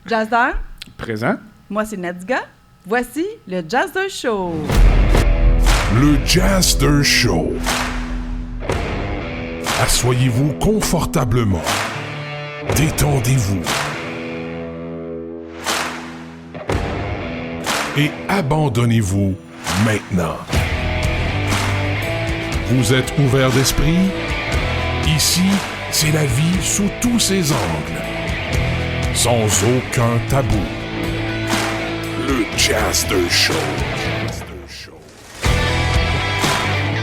Jazzer. Présent. Moi, c'est Nadiga. Voici le Jazzer Show. Le Jazzer Show. Assoyez-vous confortablement. Détendez-vous. Et abandonnez-vous maintenant. Vous êtes ouvert d'esprit? Ici, c'est la vie sous tous ses angles. Sans aucun tabou. Le Jazzer Show.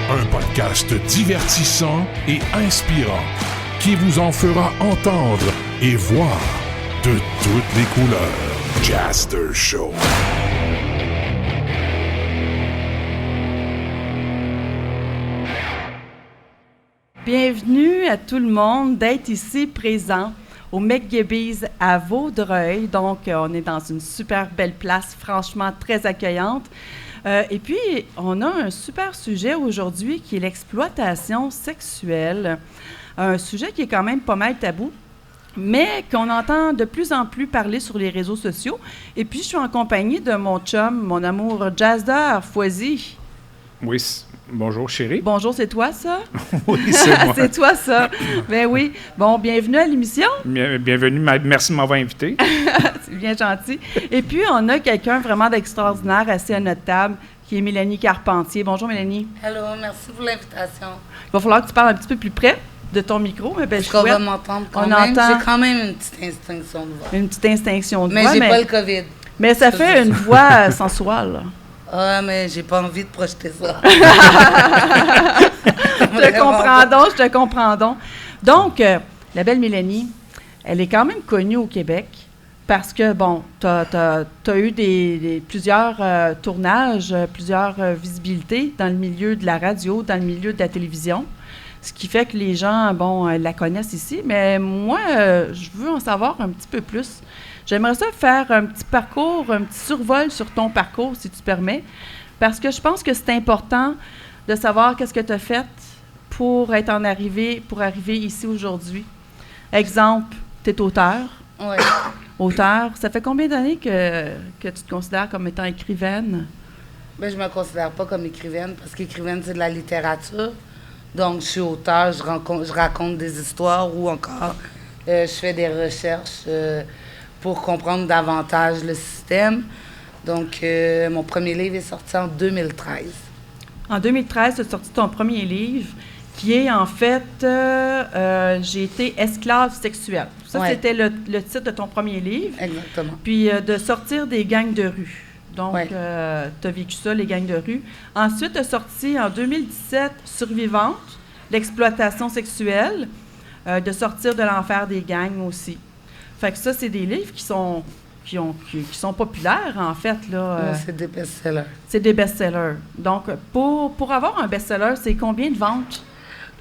Un podcast divertissant et inspirant qui vous en fera entendre et voir de toutes les couleurs. Jazzer Show. Bienvenue à tout le monde d'être ici présent au McGibby's à Vaudreuil. Donc, on est dans une super belle place, franchement très accueillante. Et puis, on a un super sujet aujourd'hui qui est l'exploitation sexuelle. Un sujet qui est quand même pas mal tabou, mais qu'on entend de plus en plus parler sur les réseaux sociaux. Et puis, je suis en compagnie de mon chum, mon amour Jazzer Foisy. Oui, bonjour chérie. Bonjour, c'est toi ça? Oui, c'est moi. C'est toi ça? Ben oui. Bon, bienvenue à l'émission. Bienvenue, merci de m'avoir invité. C'est bien gentil. Et puis, on a quelqu'un vraiment d'extraordinaire assis à notre table, qui est Mélanie Carpentier. Bonjour Mélanie. Allô, merci pour l'invitation. Il va falloir que tu parles un petit peu plus près de ton micro, ma belle Est-ce qu'on va chouette. m'entendre quand On même? entend. J'ai quand même une petite instinction de voix. Une petite instinction de Mais voix, j'ai pas le COVID. mais ça fait une voix sensuelle. Ah, mais j'ai pas envie de projeter ça. Je te comprends donc. Donc, la belle Mélanie, elle est quand même connue au Québec parce que, bon, tu as eu plusieurs tournages, plusieurs visibilités dans le milieu de la radio, dans le milieu de la télévision, ce qui fait que les gens, bon, la connaissent ici. Mais moi, je veux en savoir un petit peu plus. J'aimerais ça faire un petit parcours, un petit survol sur ton parcours, si tu permets, parce que je pense que c'est important de savoir qu'est-ce que tu as fait pour arriver ici aujourd'hui. Exemple, tu es auteur. Oui. Auteur. Ça fait combien d'années que tu te considères comme étant écrivaine? Ben, je me considère pas comme écrivaine parce qu'écrivaine, c'est de la littérature. Donc, je suis auteur, je raconte des histoires ou encore je fais des recherches pour comprendre davantage le système. Donc, mon premier livre est sorti en 2013. En 2013, tu as sorti ton premier livre, qui est en fait J'ai été esclave sexuelle. Ça, Ouais. c'était le titre de ton premier livre. Exactement. Puis de sortir des gangs de rue. Donc, Ouais. tu as vécu ça, les gangs de rue. Ensuite, tu as sorti en 2017 Survivante, l'exploitation sexuelle, de sortir de l'enfer des gangs aussi. Fait que ça, c'est des livres qui sont populaires, en fait, là. C'est des best-sellers. C'est des best-sellers. Donc, pour avoir un best-seller, c'est combien de ventes?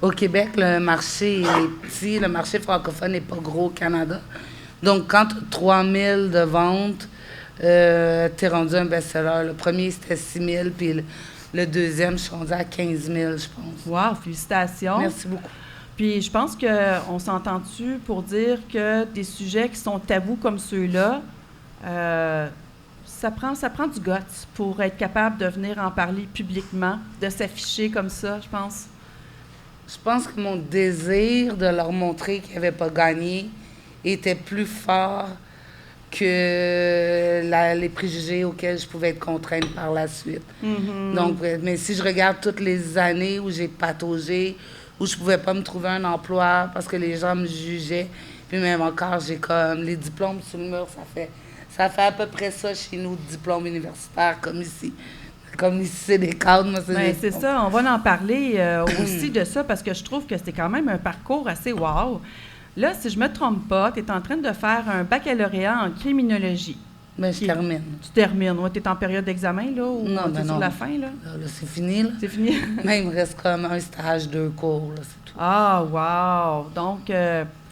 Au Québec, le marché est petit. Le marché francophone n'est pas gros au Canada. Donc, quand tu as 3000 de ventes, tu es rendu un best-seller. Le premier, c'était 6000, puis le deuxième, je suis rendu à 15 000, je pense. Wow, félicitations. Merci beaucoup. Puis je pense qu'on s'entend-tu pour dire que des sujets qui sont tabous comme ceux-là, ça prend du guts pour être capable de venir en parler publiquement, de s'afficher comme ça, je pense. Je pense que mon désir de leur montrer qu'ils n'avaient pas gagné était plus fort que les préjugés auxquels je pouvais être contrainte par la suite. Mm-hmm. Donc, mais si je regarde toutes les années où j'ai pataugé, où je pouvais pas me trouver un emploi parce que les gens me jugeaient, puis même encore, j'ai comme les diplômes sur le mur, ça fait à peu près ça chez nous, diplômes universitaires, comme ici. Comme ici, c'est des cadres, moi, c'est Bien, des c'est ça, on va en parler aussi de ça parce que je trouve que c'est quand même un parcours assez wow. Là, si je me trompe pas, tu es en train de faire un baccalauréat en criminologie. Mais je termine. Tu termines. Ouais, tu es en période d'examen, là, ou Non, tu es sur la fin, là? Là, c'est fini, là. C'est fini? Mais il me reste comme un stage, 2 cours, là, c'est tout. Ah, wow! Donc,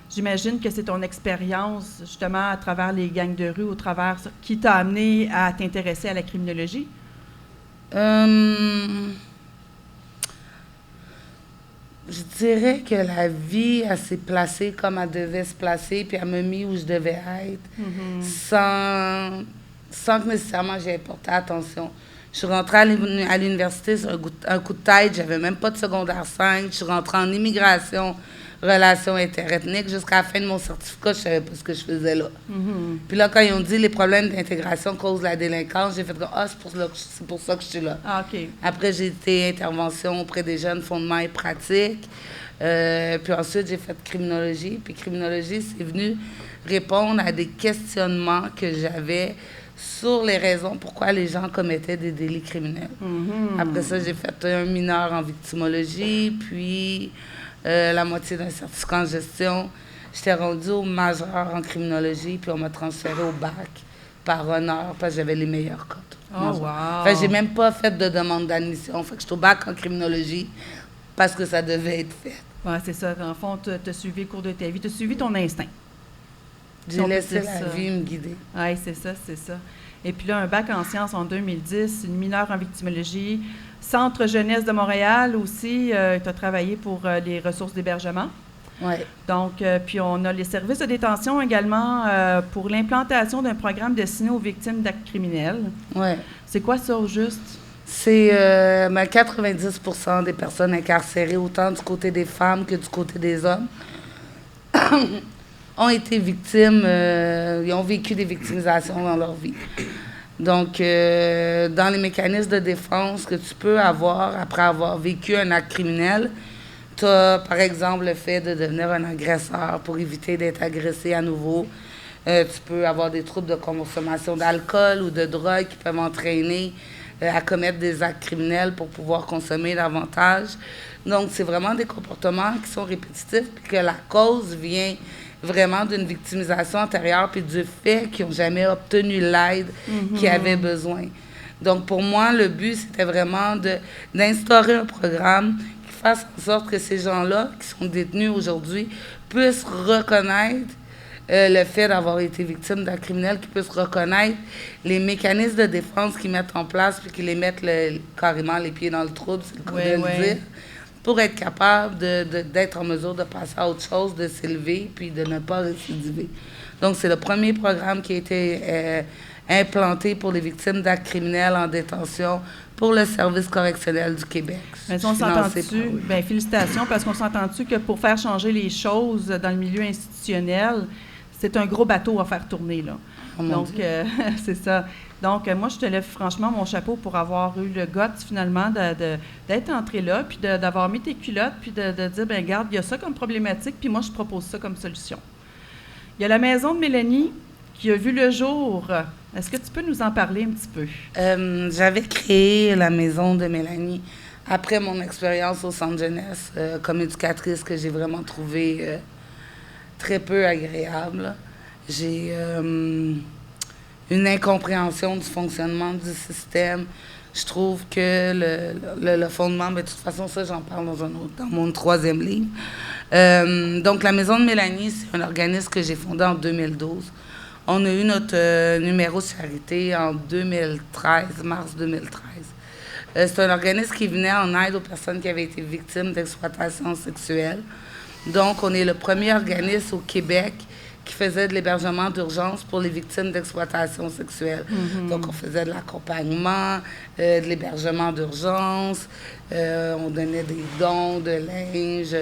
j'imagine que c'est ton expérience, justement, à travers les gangs de rue, au travers ça, qui t'a amené à t'intéresser à la criminologie? Je dirais que la vie, elle s'est placée comme elle devait se placer, puis elle m'a mis où je devais être, sans que nécessairement j'aie porté attention. Je suis rentrée à l'université sur un coup de tête, j'avais même pas de secondaire 5, je suis rentrée en immigration, relations interethniques, jusqu'à la fin de mon certificat, je savais pas ce que je faisais là. Puis là, quand ils ont dit les problèmes d'intégration causent la délinquance, j'ai fait comme, c'est pour ça que je suis là. Ah, OK. Après, j'ai été intervention auprès des jeunes, fondements et pratiques. Puis ensuite, j'ai fait criminologie. Puis criminologie, c'est venu répondre à des questionnements que j'avais sur les raisons pourquoi les gens commettaient des délits criminels. Après ça, j'ai fait un mineur en victimologie, puis la moitié d'un certificat en gestion. J'étais rendue au majeur en criminologie, puis on m'a transférée au bac par honneur, parce que j'avais les meilleures cotes. Oh, wow! Fait que j'ai même pas fait de demande d'admission. Fait que j'étais au bac en criminologie parce que ça devait être fait. Oui, c'est ça. En fond, tu as suivi le cours de ta vie. Tu as suivi ton instinct. J'ai laissé la vie me guider. Oui, c'est ça, c'est ça. Et puis là, un bac en sciences en 2010, une mineure en victimologie, Centre jeunesse de Montréal aussi. Tu as travaillé pour les ressources d'hébergement. Oui. Donc, puis on a les services de détention également pour l'implantation d'un programme destiné aux victimes d'actes criminels. Oui. C'est quoi ça, au juste? C'est 90% des personnes incarcérées, autant du côté des femmes que du côté des hommes, ont été victimes, ils ont vécu des victimisations dans leur vie. Donc, dans les mécanismes de défense que tu peux avoir après avoir vécu un acte criminel, tu as, par exemple, le fait de devenir un agresseur pour éviter d'être agressé à nouveau. Tu peux avoir des troubles de consommation d'alcool ou de drogue qui peuvent entraîner à commettre des actes criminels pour pouvoir consommer davantage. Donc, c'est vraiment des comportements qui sont répétitifs puis que la cause vient vraiment d'une victimisation antérieure puis du fait qu'ils n'ont jamais obtenu l'aide qu'ils avaient besoin. Donc, pour moi, le but, c'était vraiment d'instaurer un programme qui fasse en sorte que ces gens-là, qui sont détenus aujourd'hui, puissent reconnaître le fait d'avoir été victime d'un criminel, qui puissent reconnaître les mécanismes de défense qu'ils mettent en place puis qu'ils les mettent carrément les pieds dans le trou, c'est le cas de le dire, pour être capable d'être en mesure de passer à autre chose, de s'élever puis de ne pas récidiver. Donc, c'est le premier programme qui a été implanté pour les victimes d'actes criminels en détention pour le Service correctionnel du Québec. Mais on s'entend-tu? Bien, félicitations, parce qu'on s'entend-tu que pour faire changer les choses dans le milieu institutionnel, c'est un gros bateau à faire tourner, là. Oh, donc, c'est ça. Donc, moi, je te lève franchement mon chapeau pour avoir eu le guts, finalement, d'être entré là, puis d'avoir mis tes culottes, puis de dire, bien, regarde, il y a ça comme problématique, puis moi, je propose ça comme solution. Il y a la maison de Mélanie qui a vu le jour. Est-ce que tu peux nous en parler un petit peu? J'avais créé la maison de Mélanie après mon expérience au centre jeunesse comme éducatrice que j'ai vraiment trouvé très peu agréable. J'ai une incompréhension du fonctionnement du système. Je trouve que le fondement, mais de toute façon, ça, j'en parle dans mon 3e livre. Donc, la Maison de Mélanie, c'est un organisme que j'ai fondé en 2012. On a eu notre numéro de charité en 2013, mars 2013. C'est un organisme qui venait en aide aux personnes qui avaient été victimes d'exploitation sexuelle. Donc, on est le premier organisme au Québec qui faisait de l'hébergement d'urgence pour les victimes d'exploitation sexuelle. Donc, on faisait de l'accompagnement, de l'hébergement d'urgence, on donnait des dons de linge.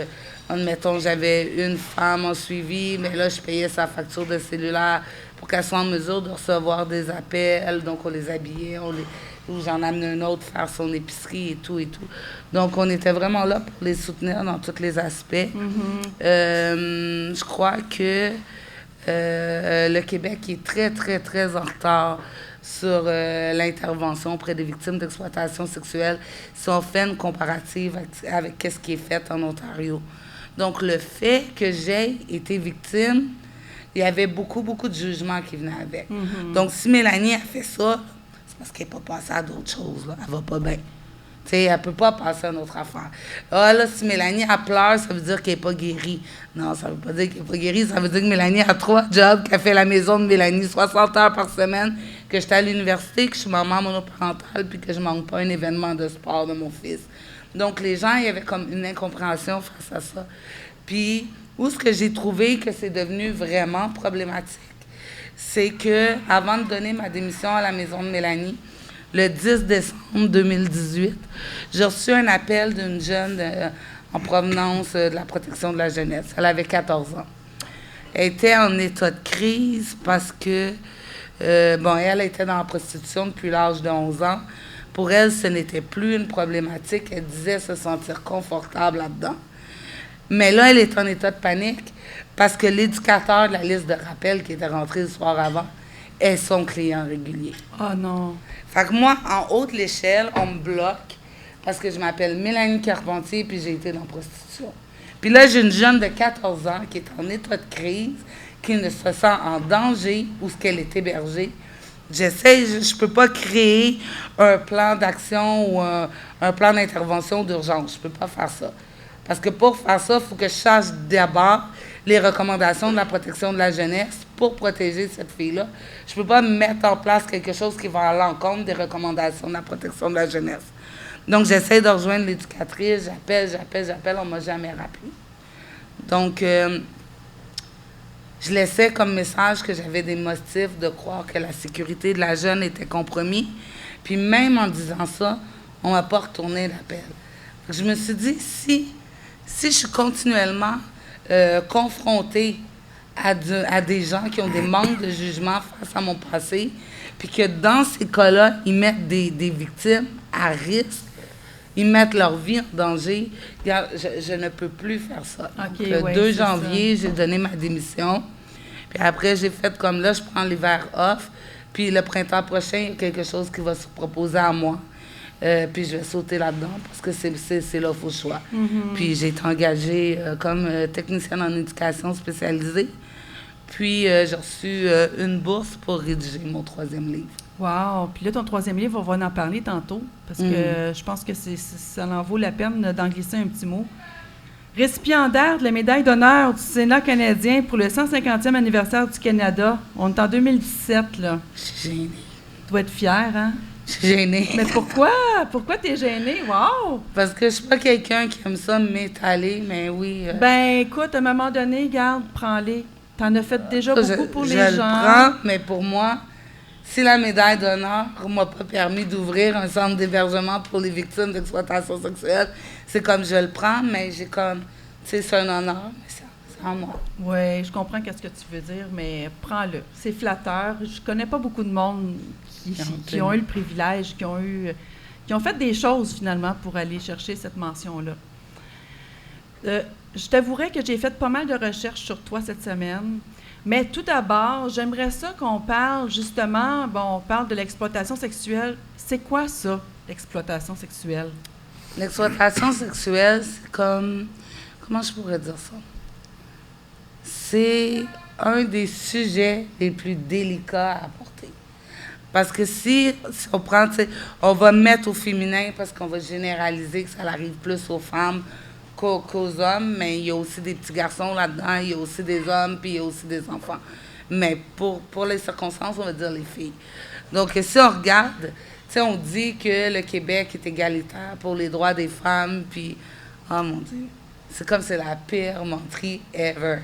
Admettons, j'avais une femme en suivi, mais là, je payais sa facture de cellulaire pour qu'elle soit en mesure de recevoir des appels. Donc, on les habillait, ou j'en amenais un autre faire son épicerie et tout et tout. Donc, on était vraiment là pour les soutenir dans tous les aspects. Je crois que le Québec est très, très, très en retard sur l'intervention auprès des victimes d'exploitation sexuelle si on fait une comparative avec ce qui est fait en Ontario. Donc, le fait que j'ai été victime, il y avait beaucoup, beaucoup de jugements qui venaient avec. Donc, si Mélanie a fait ça, c'est parce qu'elle n'est pas passée à d'autres choses. Là. Elle va pas bien. Tu sais, elle peut pas passer à une autre affaire. Ah, là, si Mélanie, elle pleure, ça veut dire qu'elle n'est pas guérie. Non, ça veut pas dire qu'elle n'est pas guérie. Ça veut dire que Mélanie a 3 jobs, qu'elle fait la maison de Mélanie 60 heures par semaine, que j'étais à l'université, que je suis maman monoparentale, puis que je manque pas un événement de sport de mon fils. Donc, les gens, il y avait comme une incompréhension face à ça. Puis, où est-ce que j'ai trouvé que c'est devenu vraiment problématique? C'est que avant de donner ma démission à la maison de Mélanie, le 10 décembre 2018, j'ai reçu un appel d'une jeune en provenance de la protection de la jeunesse. Elle avait 14 ans. Elle était en état de crise parce que, elle était dans la prostitution depuis l'âge de 11 ans. Pour elle, ce n'était plus une problématique. Elle disait se sentir confortable là-dedans. Mais là, elle est en état de panique parce que l'éducateur de la liste de rappel qui était rentré le soir avant est son client régulier. Oh non. Fait que moi, en haut de l'échelle, on me bloque parce que je m'appelle Mélanie Carpentier puis j'ai été dans la prostitution. Puis là, j'ai une jeune de 14 ans qui est en état de crise, qui ne se sent en danger où ce qu'elle est hébergée. Je peux pas créer un plan d'action ou un plan d'intervention d'urgence. Je peux pas faire ça. Parce que pour faire ça, il faut que je sache d'abord les recommandations de la protection de la jeunesse pour protéger cette fille-là. Je ne peux pas mettre en place quelque chose qui va à l'encontre des recommandations de la protection de la jeunesse. Donc, j'essaie de rejoindre l'éducatrice, j'appelle, on ne m'a jamais rappelé. Donc, je laissais comme message que j'avais des motifs de croire que la sécurité de la jeune était compromise. Puis même en disant ça, on ne m'a pas retourné l'appel. Je me suis dit, si je suis continuellement confrontée à des gens qui ont des manques de jugement face à mon passé, puis que dans ces cas-là, ils mettent des victimes à risque, ils mettent leur vie en danger, je ne peux plus faire ça. Okay, Donc, le 2 janvier, j'ai donné ma démission. Puis après, j'ai fait comme là, je prends l'hiver off. Puis le printemps prochain, il y a quelque chose qui va se proposer à moi. Puis je vais sauter là-dedans parce que c'est là qu'il faut le choix. Mm-hmm. Puis j'ai été engagée comme technicienne en éducation spécialisée. Puis j'ai reçu une bourse pour rédiger mon 3e livre. Wow! Puis là, ton 3e livre, on va en parler tantôt parce que je pense que ça en vaut la peine d'en glisser un petit mot. Récipiendaire de la médaille d'honneur du Sénat canadien pour le 150e anniversaire du Canada. On est en 2017, là. Je suis gênée. Tu dois être fière, hein? Je suis gênée. Mais pourquoi? Pourquoi t'es gênée? Wow! Parce que je suis pas quelqu'un qui aime ça m'étaler, mais oui. Ben, écoute, à un moment donné, garde, prends-les. T'en as fait déjà beaucoup pour les gens. Je le prends, mais pour moi, si la médaille d'honneur ne m'a pas permis d'ouvrir un centre d'hébergement pour les victimes d'exploitation sexuelle, c'est comme je le prends, mais j'ai comme, tu sais, c'est un honneur, mais c'est en moi. Oui, je comprends qu'est-ce que tu veux dire, mais prends-le. C'est flatteur. Je connais pas beaucoup de monde qui ont eu le privilège, qui ont fait des choses, finalement, pour aller chercher cette mention-là. Je t'avouerais que j'ai fait pas mal de recherches sur toi cette semaine. Mais tout d'abord, j'aimerais ça qu'on parle justement, on parle de l'exploitation sexuelle. C'est quoi ça, l'exploitation sexuelle? L'exploitation sexuelle, c'est comme... Comment je pourrais dire ça? C'est un des sujets les plus délicats à apporter. Parce que si on prend, on va mettre au féminin parce qu'on va généraliser que ça arrive plus aux femmes qu'aux hommes, mais il y a aussi des petits garçons là-dedans, il y a aussi des hommes, puis il y a aussi des enfants. Mais pour les circonstances, on va dire les filles. Donc, si on regarde, on dit que le Québec est égalitaire pour les droits des femmes, puis, oh mon Dieu, c'est comme c'est la pire menterie ever.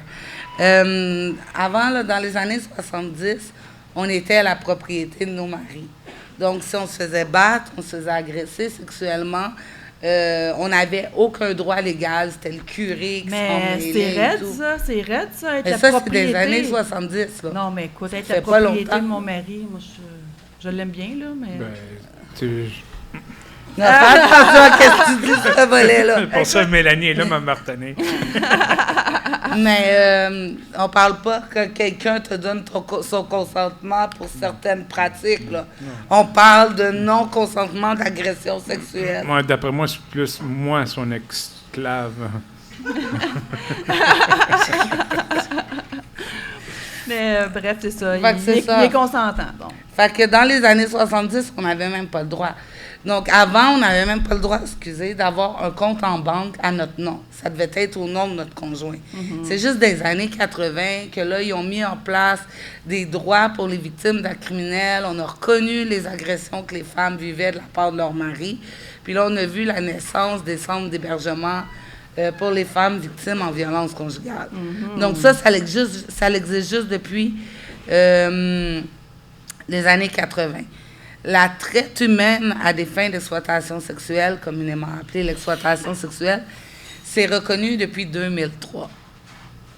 Avant, là, dans les années 70, on était à la propriété de nos maris. Donc, si on se faisait battre, on se faisait agresser sexuellement, on n'avait aucun droit légal, c'était le curé qui s'en mêlait. Mais c'est raide, ça, être mais la ça, propriété. C'est des années 70, là. Non, mais écoute, être ça la fait pas propriété longtemps. de mon mari, moi, je l'aime bien, là, mais... Non, fais attention à ce que tu dis, ce volet-là. Pour ça, Mélanie est là, m'a martonné. Mais on parle pas que quelqu'un te donne son consentement pour certaines pratiques, là. On parle de non-consentement d'agression sexuelle. Moi, d'après moi, c'est plus moi son esclave. Mais bref, c'est ça. Fait que Il est consentant, bon. Fait que dans les années 70, on n'avait même pas le droit. Donc, avant, on n'avait même pas le droit, d'avoir un compte en banque à notre nom. Ça devait être au nom de notre conjoint. C'est juste des années 80 que là, ils ont mis en place des droits pour les victimes d'actes criminels. On a reconnu les agressions que les femmes vivaient de la part de leur mari. Puis là, on a vu la naissance des centres d'hébergement pour les femmes victimes en violence conjugale. Donc ça existe juste depuis les années 80. La traite humaine à des fins d'exploitation sexuelle, communément appelée l'exploitation sexuelle, c'est reconnu depuis 2003.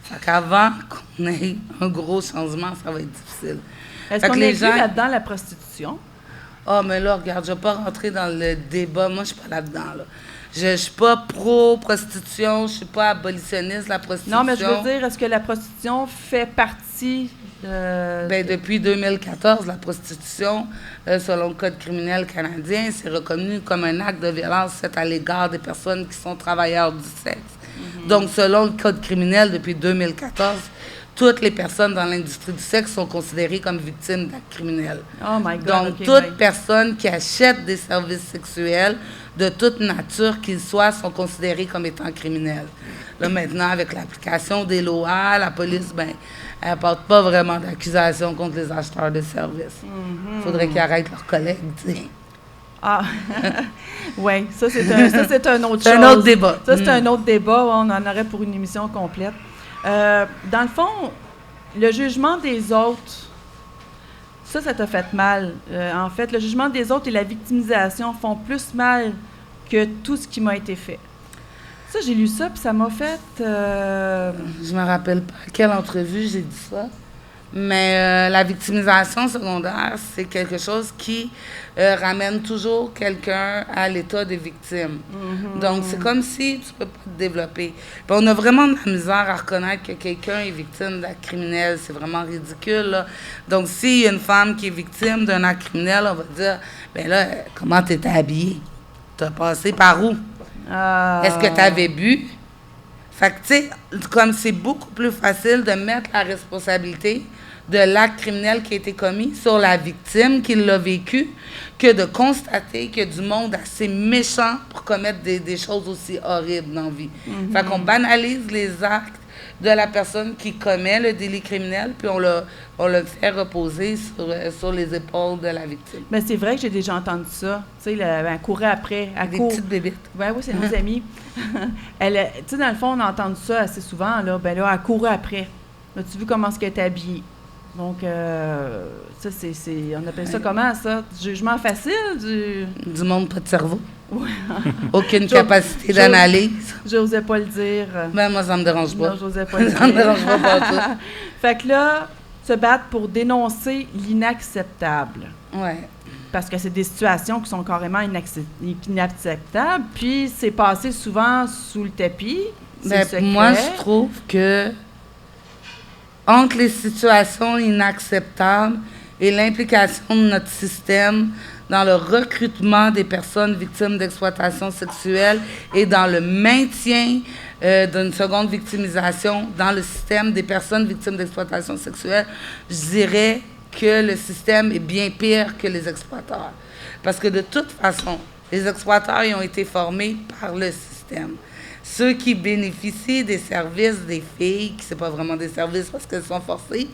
Fait qu'avant qu'on ait un gros changement, ça va être difficile. Est-ce qu'on est là-dedans la prostitution? Ah, mais là, regarde, je ne vais pas rentrer dans le débat. Moi, je ne suis pas là-dedans, là. Je ne suis pas pro-prostitution, je ne suis pas abolitionniste, la prostitution. Non, mais je veux dire, est-ce que la prostitution fait partie de... Bien, depuis 2014, la prostitution, selon le Code criminel canadien, c'est reconnu comme un acte de violence fait à l'égard des personnes qui sont travailleurs du sexe. Donc, selon le Code criminel, depuis 2014, toutes les personnes dans l'industrie du sexe sont considérées comme victimes d'actes criminels. Oh my God. Donc, toute personne qui achète des services sexuels de toute nature qu'ils soient sont considérées comme étant criminels. Là, maintenant, avec l'application des lois, la police, ben, elle ne porte pas vraiment d'accusation contre les acheteurs de services. Il faudrait qu'ils arrêtent leurs collègues, tu sais. Ah, oui, ça c'est un autre chose. C'est un autre débat. Ça, c'est un autre débat. On en aurait pour une émission complète. Dans le fond, le jugement des autres, ça t'a fait mal. En fait, le jugement des autres et la victimisation font plus mal que tout ce qui m'a été fait. Ça, j'ai lu ça, puis ça m'a fait... Je me rappelle pas à quelle entrevue j'ai dit ça, mais la victimisation secondaire, c'est quelque chose qui ramène toujours quelqu'un à l'état de victime. Donc, c'est comme si tu peux pas te développer. Puis on a vraiment de la misère à reconnaître que quelqu'un est victime d'acte criminel. C'est vraiment ridicule, là. Donc, s'il y a une femme qui est victime d'un acte criminel, on va dire, ben là, comment tu étais habillée? Tu as passé par où? Est-ce que tu avais bu? Fait que, tu sais, comme c'est beaucoup plus facile de mettre la responsabilité de l'acte criminel qui a été commis sur la victime qui l'a vécu que de constater qu'il y a du monde assez méchant pour commettre des choses aussi horribles dans la vie. Fait qu'on banalise les actes de la personne qui commet le délit criminel, puis on le fait reposer sur les épaules de la victime. Mais c'est vrai que j'ai déjà entendu ça. Tu sais, elle courait après. Des petites bébites. Oui, c'est nos amis. Tu sais, dans le fond, on a entendu ça assez souvent. Là, ben là, elle courait après. As-tu vu comment est-ce qu'elle était habillée? Donc, ça, on appelle ça comment, ça? Du jugement facile? Du monde pas de cerveau. Aucune capacité d'analyse. J'osais pas le dire. Ben, moi, ça me dérange pas. Non, j'osais pas le dire. Ça me dérange pas tout. Fait que là, se battre pour dénoncer l'inacceptable. Ouais. Parce que c'est des situations qui sont carrément inacceptables. Puis, c'est passé souvent sous le tapis. Ben, moi, je trouve que entre les situations inacceptables et l'implication de notre système dans le recrutement des personnes victimes d'exploitation sexuelle et dans le maintien d'une seconde victimisation dans le système des personnes victimes d'exploitation sexuelle, je dirais que le système est bien pire que les exploiteurs. Parce que de toute façon, les exploiteurs ils ont été formés par le système. Ceux qui bénéficient des services des filles, qui ne sont pas vraiment des services parce qu'elles sont forcées,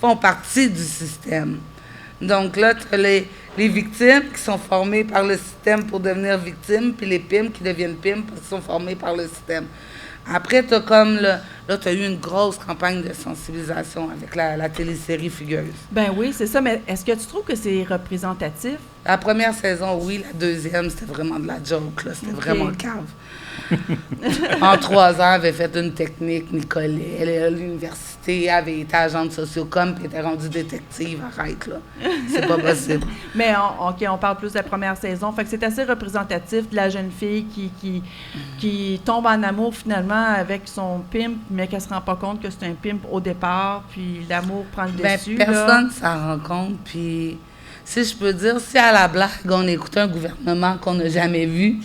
font partie du système. Donc là, tu as les victimes qui sont formées par le système pour devenir victimes, puis les pimps qui deviennent pimps parce qu'ils sont formés par le système. Après, tu as comme là, tu as eu une grosse campagne de sensibilisation avec la télésérie Fugueuse. Ben oui, c'est ça, mais est-ce que tu trouves que c'est représentatif? La première saison, oui. La deuxième, c'était vraiment de la joke, là. C'était vraiment cave. En 3 ans, elle avait fait une technique, Nicolet. Elle est à l'université, elle avait été agente sociocom, puis elle était rendue détective. Arrête, là. C'est pas possible. Mais on parle plus de la première saison. Fait que c'est assez représentatif de la jeune fille qui tombe en amour, finalement, avec son pimp, mais qu'elle se rend pas compte que c'est un pimp au départ, puis l'amour prend le dessus. Personne s'en rend compte, puis... Si je peux dire, si à la blague, on écoutait un gouvernement qu'on n'a jamais vu,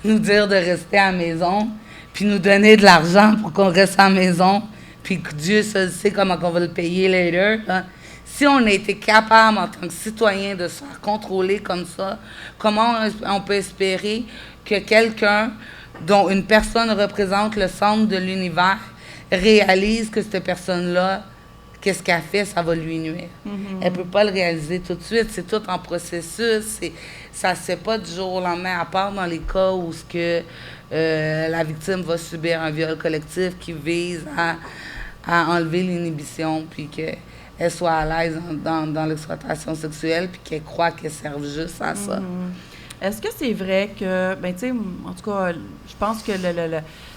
nous dire de rester à la maison, puis nous donner de l'argent pour qu'on reste à la maison, puis que Dieu seul sait comment on va le payer later, hein. Si on a été capable, en tant que citoyen, de se faire contrôler comme ça, comment on peut espérer que quelqu'un dont une personne représente le centre de l'univers réalise que cette personne-là, qu'est-ce qu'elle fait, ça va lui nuire. Elle ne peut pas le réaliser tout de suite. C'est tout en processus. Ça ne se fait pas du jour au lendemain, à part dans les cas où la victime va subir un viol collectif qui vise à enlever l'inhibition, puis qu'elle soit à l'aise dans l'exploitation sexuelle, puis qu'elle croit qu'elle serve juste à ça. Est-ce que c'est vrai que, ben tu sais, en tout cas, je pense que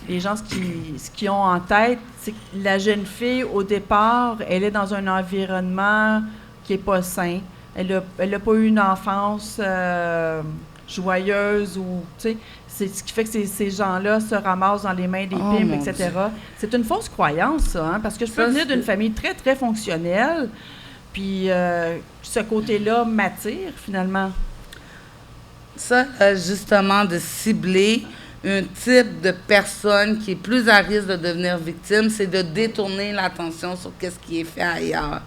les gens, ce qu'ils ont en tête, c'est que la jeune fille, au départ, elle est dans un environnement qui n'est pas sain. Elle a pas eu une enfance joyeuse ou, tu sais, c'est ce qui fait que ces gens-là se ramassent dans les mains des pimps, etc. Dieu. C'est une fausse croyance, ça, hein, parce que je peux venir d'une famille très, très fonctionnelle, puis ce côté-là m'attire, finalement. Ça, justement, de cibler un type de personne qui est plus à risque de devenir victime, c'est de détourner l'attention sur ce qui est fait ailleurs.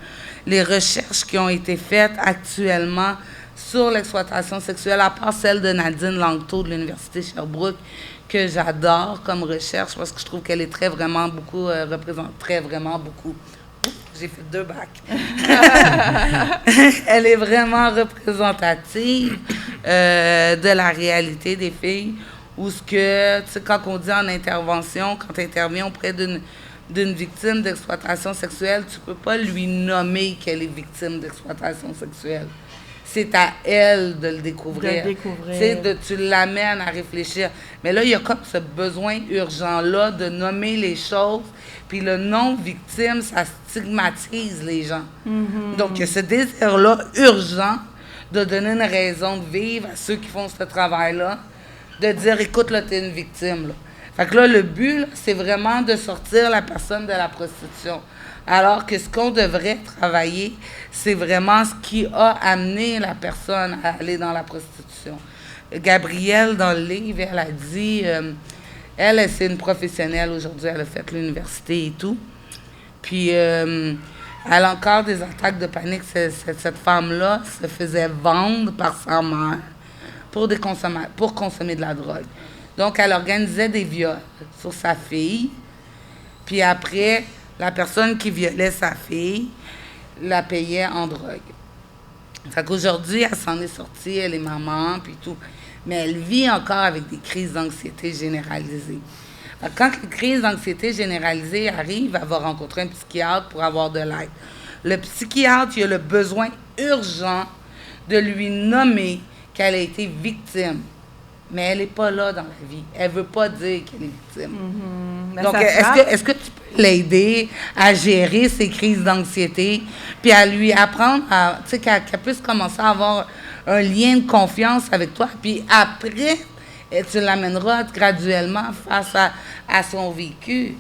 Les recherches qui ont été faites actuellement sur l'exploitation sexuelle, à part celle de Nadine Langto de l'Université Sherbrooke, que j'adore comme recherche parce que je trouve qu'elle est représente vraiment beaucoup. J'ai fait 2 bacs. Elle est vraiment représentative de la réalité des filles. Ou ce que, tu sais, quand on dit en intervention, quand tu interviens auprès d'une victime d'exploitation sexuelle, tu peux pas lui nommer qu'elle est victime d'exploitation sexuelle. C'est à elle de le découvrir. Tu l'amènes à réfléchir. Mais là, il y a comme ce besoin urgent-là de nommer les choses. Puis le non-victime, ça stigmatise les gens. Donc, il y a ce désir-là urgent de donner une raison de vivre à ceux qui font ce travail-là, de dire, écoute, là, t'es une victime. Là. Fait que là, le but, là, c'est vraiment de sortir la personne de la prostitution. Alors que ce qu'on devrait travailler, c'est vraiment ce qui a amené la personne à aller dans la prostitution. Gabrielle, dans le livre, elle a dit, elle, c'est une professionnelle aujourd'hui, elle a fait l'université et tout. Puis, elle a encore des attaques de panique. Cette femme-là se faisait vendre par sa mère pour consommer de la drogue. Donc, elle organisait des viols sur sa fille. Puis après, la personne qui violait sa fille la payait en drogue. Fait qu'aujourd'hui, elle s'en est sortie, elle est maman, puis tout. Mais elle vit encore avec des crises d'anxiété généralisées. Fait que quand les crises d'anxiété généralisées arrivent, elle va rencontrer un psychiatre pour avoir de l'aide. Le psychiatre, il a le besoin urgent de lui nommer qu'elle a été victime. Mais elle n'est pas là dans la vie. Elle ne veut pas dire qu'elle est victime. Donc, est-ce que tu peux l'aider à gérer ses crises d'anxiété, puis à lui apprendre, qu'elle puisse commencer à avoir un lien de confiance avec toi, puis après, tu l'amèneras graduellement face à son vécu.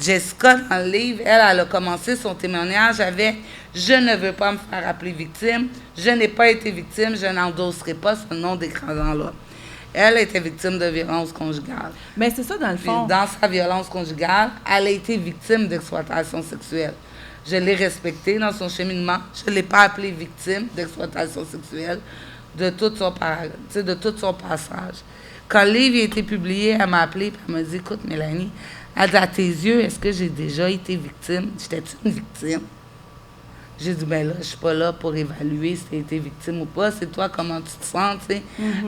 Jessica, dans le livre, elle a commencé son témoignage avec « Je ne veux pas me faire appeler victime. Je n'ai pas été victime. Je n'endosserai pas ce nom d'écrasant-là. » Elle était victime de violence conjugale. Mais c'est ça, dans le fond. Puis dans sa violence conjugale, elle a été victime d'exploitation sexuelle. Je l'ai respectée dans son cheminement. Je ne l'ai pas appelée victime d'exploitation sexuelle de tout son passage. Quand le livre a été publié, elle m'a appelée et elle m'a dit « Écoute, Mélanie, elle dit, à tes yeux, est-ce que j'ai déjà été victime? J'étais-tu une victime? » J'ai dit, ben là, je suis pas là pour évaluer si tu as été victime ou pas. C'est toi, comment tu te sens, tu sais.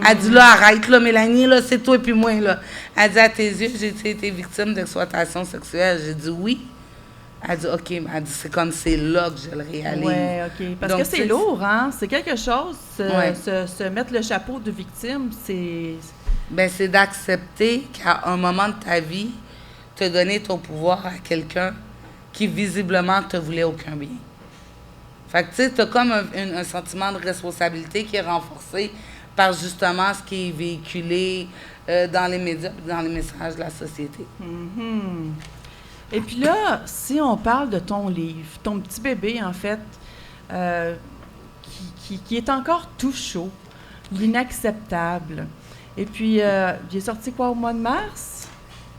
Elle dit, là, arrête, là, Mélanie, là, c'est toi et puis moi, là. Elle dit, à tes yeux, j'ai été victime d'exploitation sexuelle. J'ai dit, oui. Elle dit, OK. Elle dit, c'est comme c'est là que je le réalise. Oui, OK. Parce que c'est lourd, hein? C'est quelque chose, se mettre le chapeau de victime, c'est... Ben, c'est d'accepter qu'à un moment de ta vie, tu as donné ton pouvoir à quelqu'un qui, visiblement, ne te voulait aucun bien. Fait que, tu sais, tu as comme un sentiment de responsabilité qui est renforcé par, justement, ce qui est véhiculé dans les médias et dans les messages de la société. Et puis là, si on parle de ton livre, ton petit bébé, en fait, qui est encore tout chaud, l'inacceptable. Et puis, il est sorti quoi, au mois de mars?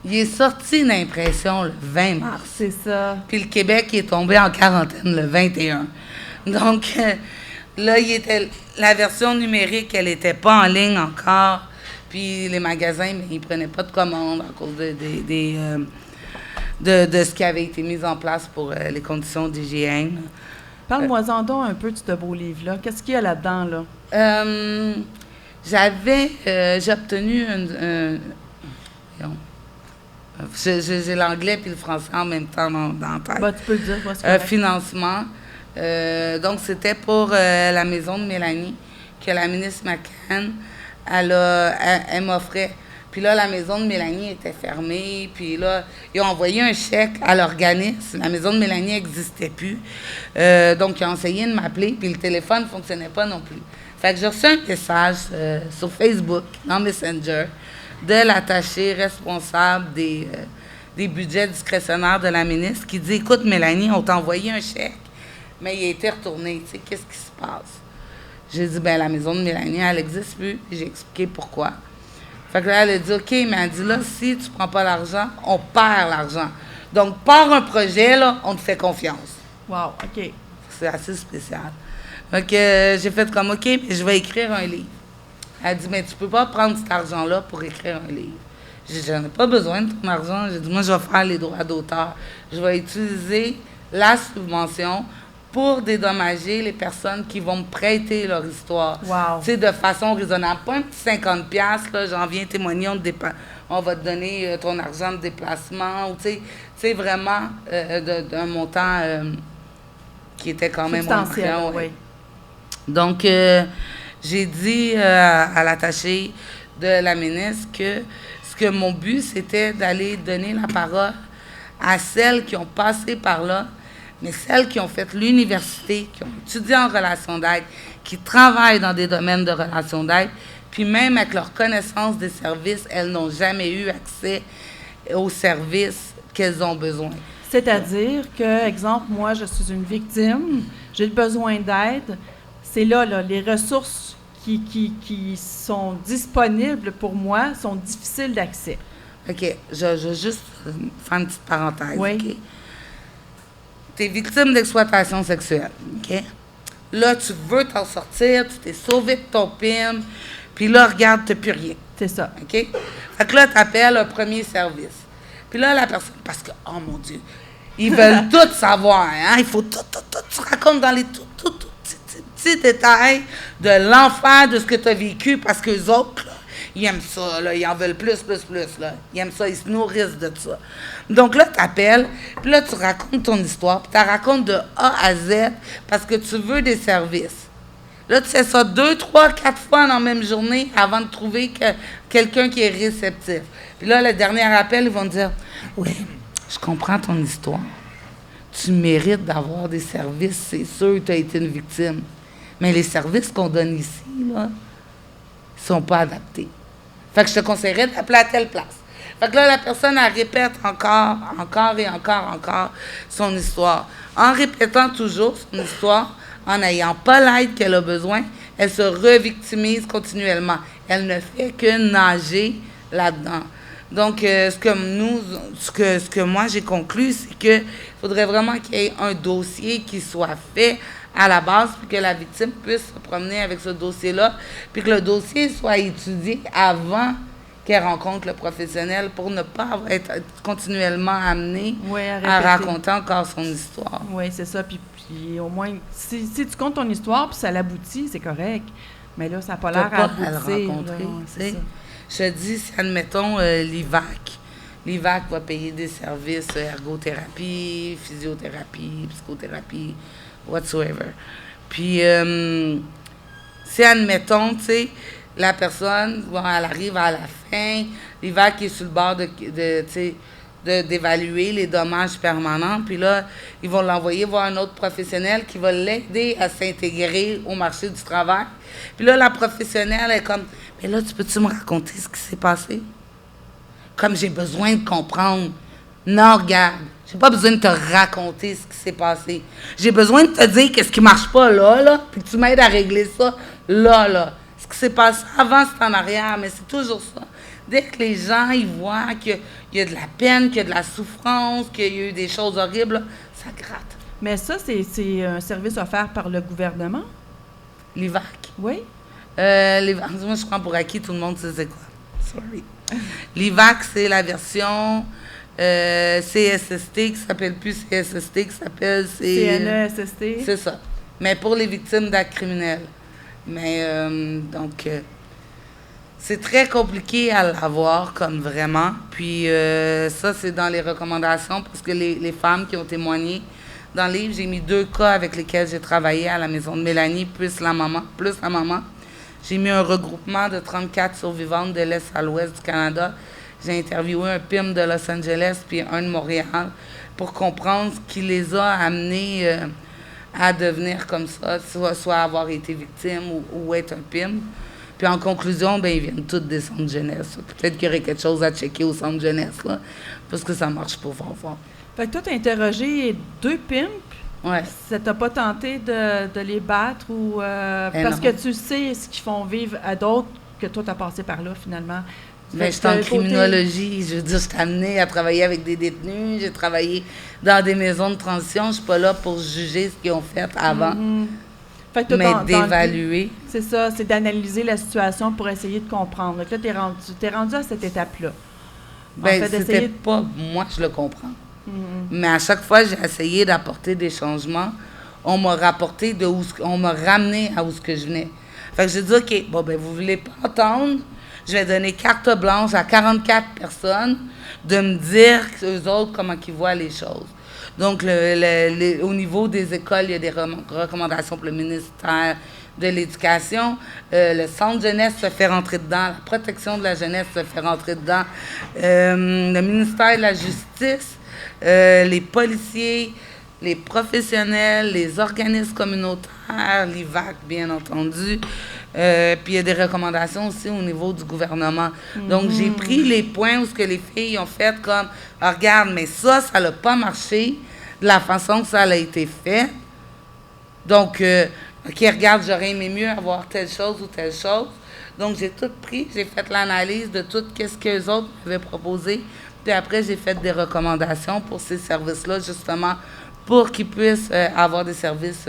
Il est sorti d'impression le 20 mars. C'est ça. Puis le Québec est tombé en quarantaine le 21. Donc, là, la version numérique, elle n'était pas en ligne encore. Puis les magasins, mais ils ne prenaient pas de commandes à cause de ce qui avait été mis en place pour les conditions d'hygiène. Parle-moi-en donc un peu de ce beau livre-là. Qu'est-ce qu'il y a là-dedans, là? J'ai obtenu j'ai l'anglais puis le français en même temps dans la tête. Tu peux le dire, financement. Donc, c'était pour la maison de Mélanie, que la ministre McCann, elle m'offrait. Puis là, la maison de Mélanie était fermée. Puis là, ils ont envoyé un chèque à l'organisme. La maison de Mélanie n'existait plus. Donc, ils ont essayé de m'appeler. Puis le téléphone ne fonctionnait pas non plus. Fait que j'ai reçu un message sur Facebook, dans Messenger, de l'attaché responsable des budgets discrétionnaires de la ministre qui dit « Écoute, Mélanie, on t'a envoyé un chèque, mais il a été retourné. Tu sais, qu'est-ce qui se passe? » J'ai dit « Ben la maison de Mélanie, elle n'existe plus. » J'ai expliqué pourquoi. Fait que là, elle a dit « OK, mais elle dit là, si tu prends pas l'argent, on perd l'argent. Donc, par un projet, là, on te fait confiance. » Wow, OK. C'est assez spécial. Fait que j'ai fait comme « OK, mais je vais écrire un livre. » Elle dit « Mais tu peux pas prendre cet argent-là pour écrire un livre. » J'ai dit « J'en ai pas besoin de ton argent. » J'ai dit « Moi, je vais faire les droits d'auteur. Je vais utiliser la subvention pour dédommager les personnes qui vont me prêter leur histoire. Wow. Tu sais, de façon raisonnable. Pas un petit 50$, là, j'en viens témoigner, on va te donner ton argent de déplacement, ou tu sais, vraiment d'un montant qui était quand même substantiel, oui. Donc, j'ai dit à l'attaché de la ministre que mon but, c'était d'aller donner la parole à celles qui ont passé par là, mais celles qui ont fait l'université, qui ont étudié en relations d'aide, qui travaillent dans des domaines de relations d'aide, puis même avec leur connaissance des services, elles n'ont jamais eu accès aux services qu'elles ont besoin. C'est-à-dire que, exemple, moi, je suis une victime, j'ai besoin d'aide, c'est là, les ressources qui sont disponibles pour moi sont difficiles d'accès. OK, je vais juste faire une petite parenthèse. Oui. Okay? Tu es victime d'exploitation sexuelle, OK? Là, tu veux t'en sortir, tu t'es sauvé de ton PIM, puis là, regarde, tu n'as plus rien. C'est ça. OK? Fait que là, tu appelles un premier service. Puis là, la personne, parce que, oh mon Dieu, ils veulent tout savoir, hein? Il faut tout, tu racontes dans les tout petits détails de l'enfer de ce que tu as vécu, parce qu'eux autres, là, ils aiment ça, là, ils en veulent plus, là. Ils aiment ça, ils se nourrissent de ça. Donc là, tu appelles, puis là, tu racontes ton histoire, puis tu la racontes de A à Z parce que tu veux des services. Là, tu fais ça 2, 3, 4 fois dans la même journée avant de trouver quelqu'un qui est réceptif. Puis là, le dernier appel, ils vont te dire « Oui, je comprends ton histoire. Tu mérites d'avoir des services, c'est sûr que tu as été une victime. Mais les services qu'on donne ici, là, ils sont pas adaptés. Fait que je te conseillerais d'appeler à telle place. » Fait que là, la personne, elle répète encore son histoire. En répétant toujours son histoire, en n'ayant pas l'aide qu'elle a besoin, elle se revictimise continuellement. Elle ne fait que nager là-dedans. Donc, ce que moi j'ai conclu, c'est qu'il faudrait vraiment qu'il y ait un dossier qui soit fait à la base, puis que la victime puisse se promener avec ce dossier-là, puis que le dossier soit étudié avant qu'elle rencontre le professionnel pour ne pas être continuellement amenée à raconter encore son histoire. Oui, c'est ça. Puis au moins, si tu comptes ton histoire puis ça l'aboutit, c'est correct. Mais là, ça n'a pas l'air à aboutir. Je te dis, si admettons l'IVAC va payer des services ergothérapie, physiothérapie, psychothérapie, whatsoever. Puis, si admettons, tu sais, la personne, bon, elle arrive à la fin, l'IVAC est sur le bord d'évaluer les dommages permanents, puis là, ils vont l'envoyer voir un autre professionnel qui va l'aider à s'intégrer au marché du travail. Puis là, la professionnelle est comme, « Mais là, tu peux-tu me raconter ce qui s'est passé? » Comme j'ai besoin de comprendre. Non, regarde, j'ai pas besoin de te raconter ce qui s'est passé. J'ai besoin de te dire qu'est-ce qui marche pas là, puis que tu m'aides à régler ça là. Ce qui s'est passé avant, c'est en arrière, mais c'est toujours ça. Dès que les gens ils voient qu'il y a de la peine, qu'il y a de la souffrance, qu'il y a eu des choses horribles, là, ça gratte. Mais ça, c'est un service offert par le gouvernement? L'IVAC. Oui? Moi, je prends pour acquis, tout le monde sait c'est quoi. Sorry. L'IVAC, c'est la version CSST, qui s'appelle plus CSST, qui s'appelle... CNESST? C'est ça. Mais pour les victimes d'actes criminels. Mais, c'est très compliqué à l'avoir, comme vraiment. Puis ça, c'est dans les recommandations, parce que les femmes qui ont témoigné dans le livre, j'ai mis 2 cas avec lesquels j'ai travaillé à la maison de Mélanie, plus la maman. J'ai mis un regroupement de 34 survivantes de l'Est à l'Ouest du Canada. J'ai interviewé un PIM de Los Angeles puis un de Montréal pour comprendre ce qui les a amenés à devenir comme ça, soit avoir été victime ou être un PIM. Puis en conclusion, ben ils viennent tous des centres de jeunesse. Peut-être qu'il y aurait quelque chose à checker au centre de jeunesse, là, parce que ça marche pas fort. Fait que toi, tu as interrogé 2 pimps. Ouais. Ça t'a pas tenté de les battre ou parce non. que tu sais ce qu'ils font vivre à d'autres que toi, tu as passé par là, finalement. Mais je suis en criminologie. Je veux dire, je suis amenée à travailler avec des détenus. J'ai travaillé dans des maisons de transition. Je suis pas là pour juger ce qu'ils ont fait avant, Fait que toi, mais d'évaluer. C'est ça, c'est d'analyser la situation pour essayer de comprendre. Donc là, t'es rendu à cette étape-là. Ben, en fait, c'était pas... Moi, je le comprends. Mais à chaque fois, j'ai essayé d'apporter des changements. On m'a rapporté on m'a ramené à où ce que je venais. Fait que j'ai dit, OK, bon, ben, vous voulez pas entendre? Je vais donner carte blanche à 44 personnes de me dire, eux autres, comment ils voient les choses. Donc, au niveau des écoles, il y a des recommandations pour le ministère de l'Éducation. Le centre jeunesse se fait rentrer dedans. La protection de la jeunesse se fait rentrer dedans. Le ministère de la Justice, les policiers, les professionnels, les organismes communautaires, l'IVAC, bien entendu. Puis il y a des recommandations aussi au niveau du gouvernement. Donc, j'ai pris les points où ce que les filles ont fait comme, regarde, mais ça n'a pas marché de la façon que ça a été fait. Donc, OK, regarde, j'aurais aimé mieux avoir telle chose ou telle chose. Donc, j'ai tout pris, j'ai fait l'analyse de tout ce qu'eux autres m'avaient proposé. Puis après, j'ai fait des recommandations pour ces services-là, justement, pour qu'ils puissent avoir des services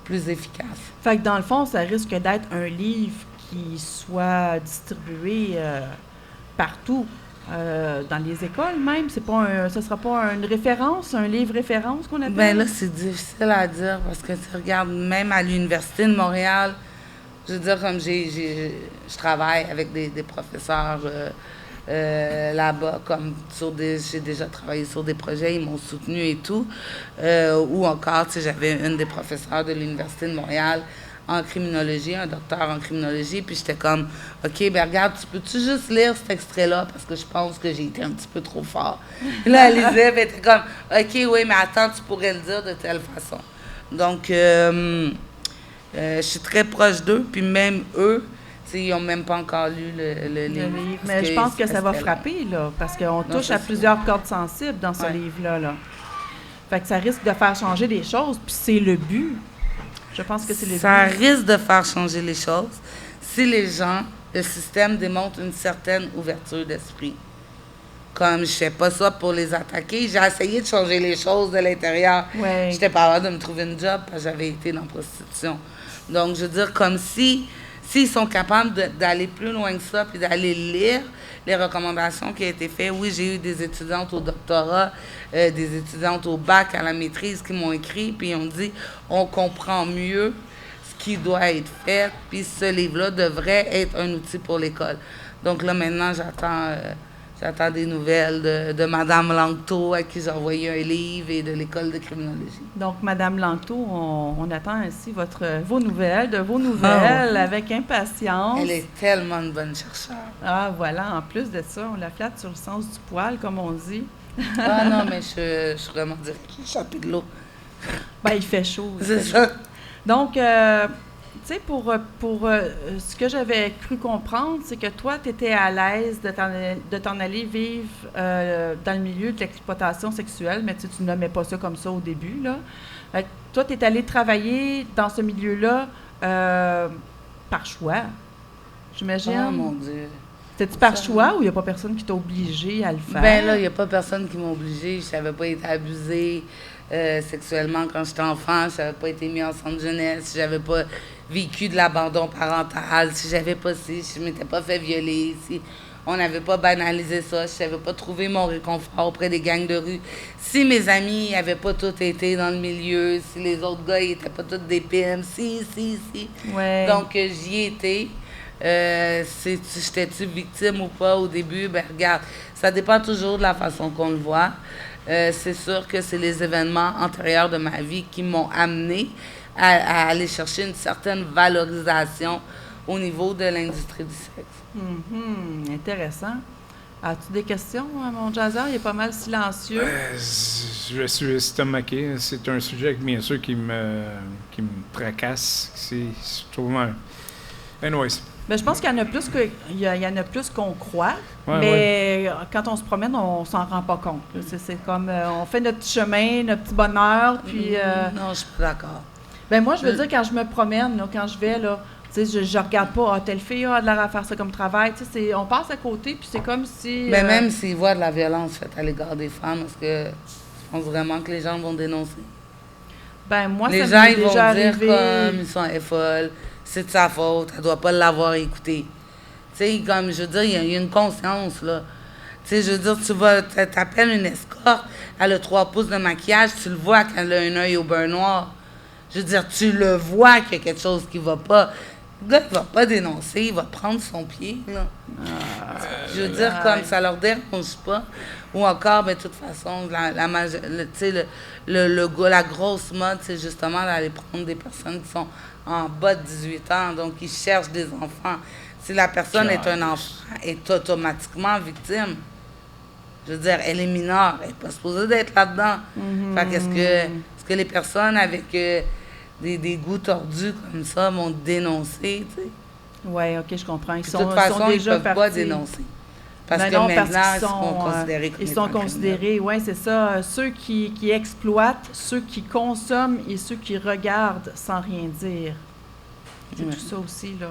plus efficaces. Fait que dans le fond, ça risque d'être un livre qui soit distribué partout, dans les écoles même. Ce ne sera pas une référence, un livre référence qu'on appelle? Bien là, c'est difficile à dire parce que tu regardes, même à l'Université de Montréal, je veux dire, comme je travaille avec des professeurs là-bas, comme j'ai déjà travaillé sur des projets, ils m'ont soutenu et tout. Ou encore, tu sais, j'avais une des professeurs de l'Université de Montréal en criminologie, un docteur en criminologie, puis j'étais comme, OK, ben regarde, peux-tu juste lire cet extrait-là, parce que je pense que j'ai été un petit peu trop fort. Puis là, elle lisait, puis elle était comme, OK, oui, mais attends, tu pourrais le dire de telle façon. Donc, je suis très proche d'eux, puis même eux, ils n'ont même pas encore lu le livre. Mais je pense que ça va frapper, là, parce qu'on touche à plusieurs cordes sensibles dans ce livre-là. Là. Fait que ça risque de faire changer des choses, puis c'est le but. Je pense que c'est le but. Ça risque de faire changer les choses si les gens, le système démontre une certaine ouverture d'esprit. Comme je fais pas ça pour les attaquer, j'ai essayé de changer les choses de l'intérieur. Ouais. J'étais pas heureuse de me trouver une job parce que j'avais été dans la prostitution. Donc, je veux dire, comme s'ils sont capables d'aller plus loin que ça, puis d'aller lire les recommandations qui ont été faites. Oui, j'ai eu des étudiantes au doctorat, des étudiantes au bac, à la maîtrise, qui m'ont écrit, puis ils ont dit, on comprend mieux ce qui doit être fait, puis ce livre-là devrait être un outil pour l'école. Donc là, maintenant, j'attends des nouvelles de Mme Langto, à qui j'ai envoyé un livre, et de l'École de criminologie. Donc, Mme Langto, on attend ainsi vos nouvelles, avec impatience. Elle est tellement une bonne chercheure. Ah, voilà. En plus de ça, on la flatte sur le sens du poil, comme on dit. Ah non, mais je suis vraiment dire qu'il échappe de l'eau. Ben, il fait chaud. C'est ça. Donc, tu sais, pour ce que j'avais cru comprendre, c'est que toi, tu étais à l'aise de t'en aller vivre dans le milieu de l'exploitation sexuelle, mais tu ne nommais pas ça comme ça au début, là. Toi, tu es allé travailler dans ce milieu-là par choix, j'imagine. Oh, mon Dieu. C'était-tu par choix ou il n'y a pas personne qui t'a obligé à le faire? Ben là, il n'y a pas personne qui m'a obligé. Je n'avais pas été abusée. sexuellement quand j'étais enfant, si j'avais pas été mis en centre jeunesse, si j'avais pas vécu de l'abandon parental, si j'avais pas si je m'étais pas fait violer, si on n'avait pas banalisé ça, si j'avais pas trouvé mon réconfort auprès des gangs de rue, si mes amis n'avaient pas tous été dans le milieu, si les autres gars n'étaient pas tous des PM, si. Ouais. Donc, j'y ai été. J'étais-tu victime ou pas au début? Ben regarde, ça dépend toujours de la façon qu'on le voit. C'est sûr que c'est les événements antérieurs de ma vie qui m'ont amené à aller chercher une certaine valorisation au niveau de l'industrie du sexe. Intéressant. As-tu des questions, mon jazzer? Il est pas mal silencieux. Je suis estomaqué. C'est un sujet, bien sûr, qui me tracasse. Je trouve... Anyways. Ben, je pense qu'il y en a plus il y en a plus qu'on croit, Ouais, mais quand on se promène, on s'en rend pas compte. C'est comme, on fait notre petit chemin, notre petit bonheur, puis... Non, je suis pas d'accord. Ben moi, je veux dire, quand je me promène, là, quand je vais, là, tu sais, je regarde pas, telle fille a de l'air à faire ça comme travail. Tu sais, on passe à côté, puis c'est comme si... Mais même s'ils voient de la violence faite à l'égard des femmes, est-ce que je pense vraiment que les gens vont dénoncer? Ben moi, les ça gens, m'est ils vont déjà dire arrivé. comme, elle est folle, c'est de sa faute, elle doit pas l'avoir écouté. Tu sais, comme, je veux dire, il y a une conscience, là. Tu sais, je veux dire, t'appelles une escorte, elle a 3 pouces de maquillage, tu le vois qu'elle a un œil au beurre noir. Je veux dire, tu le vois qu'il y a quelque chose qui va pas. Le gars, il va pas dénoncer, il va prendre son pied, là. Je veux dire, comme ça leur dérange pas. Ou encore, ben, de toute façon, la grosse mode, c'est justement d'aller prendre des personnes qui sont en bas de 18 ans, donc ils cherchent des enfants. Si la personne est un enfant, elle est automatiquement victime. Je veux dire, elle est mineure, elle n'est pas supposée d'être là-dedans. Fait est-ce que les personnes avec des goûts tordus comme ça vont dénoncer, tu sais? Oui, OK, je comprends. De toute façon, ils ne peuvent pas dénoncer. Parce que maintenant, ils sont considérés comme ils sont considérés, oui, c'est ça. Ceux qui exploitent, ceux qui consomment et ceux qui regardent sans rien dire. C'est tout ça aussi, là.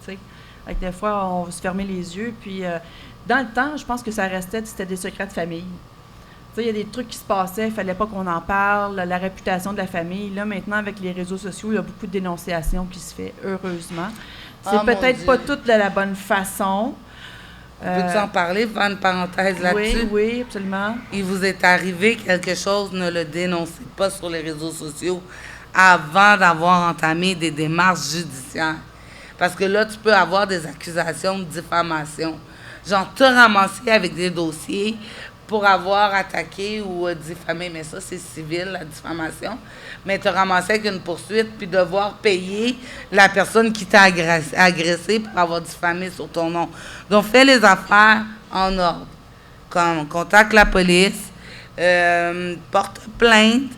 Tu sais, des fois, on va se fermer les yeux. Puis, dans le temps, je pense que ça restait, c'était des secrets de famille. Tu sais, il y a des trucs qui se passaient, il ne fallait pas qu'on en parle, la réputation de la famille. Là, maintenant, avec les réseaux sociaux, il y a beaucoup de dénonciations qui se fait, heureusement. C'est peut-être pas tout de la bonne façon. Peux-tu en parler, faire une parenthèse là-dessus? Oui, absolument. Il vous est arrivé quelque chose, ne le dénoncez pas sur les réseaux sociaux avant d'avoir entamé des démarches judiciaires. Parce que là, tu peux avoir des accusations de diffamation. Genre, te ramasser avec des dossiers pour avoir attaqué ou diffamé, mais ça, c'est civil, la diffamation. Mais te ramasser avec une poursuite puis devoir payer la personne qui t'a agressé pour avoir diffamé sur ton nom. Donc, fais les affaires en ordre. Contacte la police, porte plainte,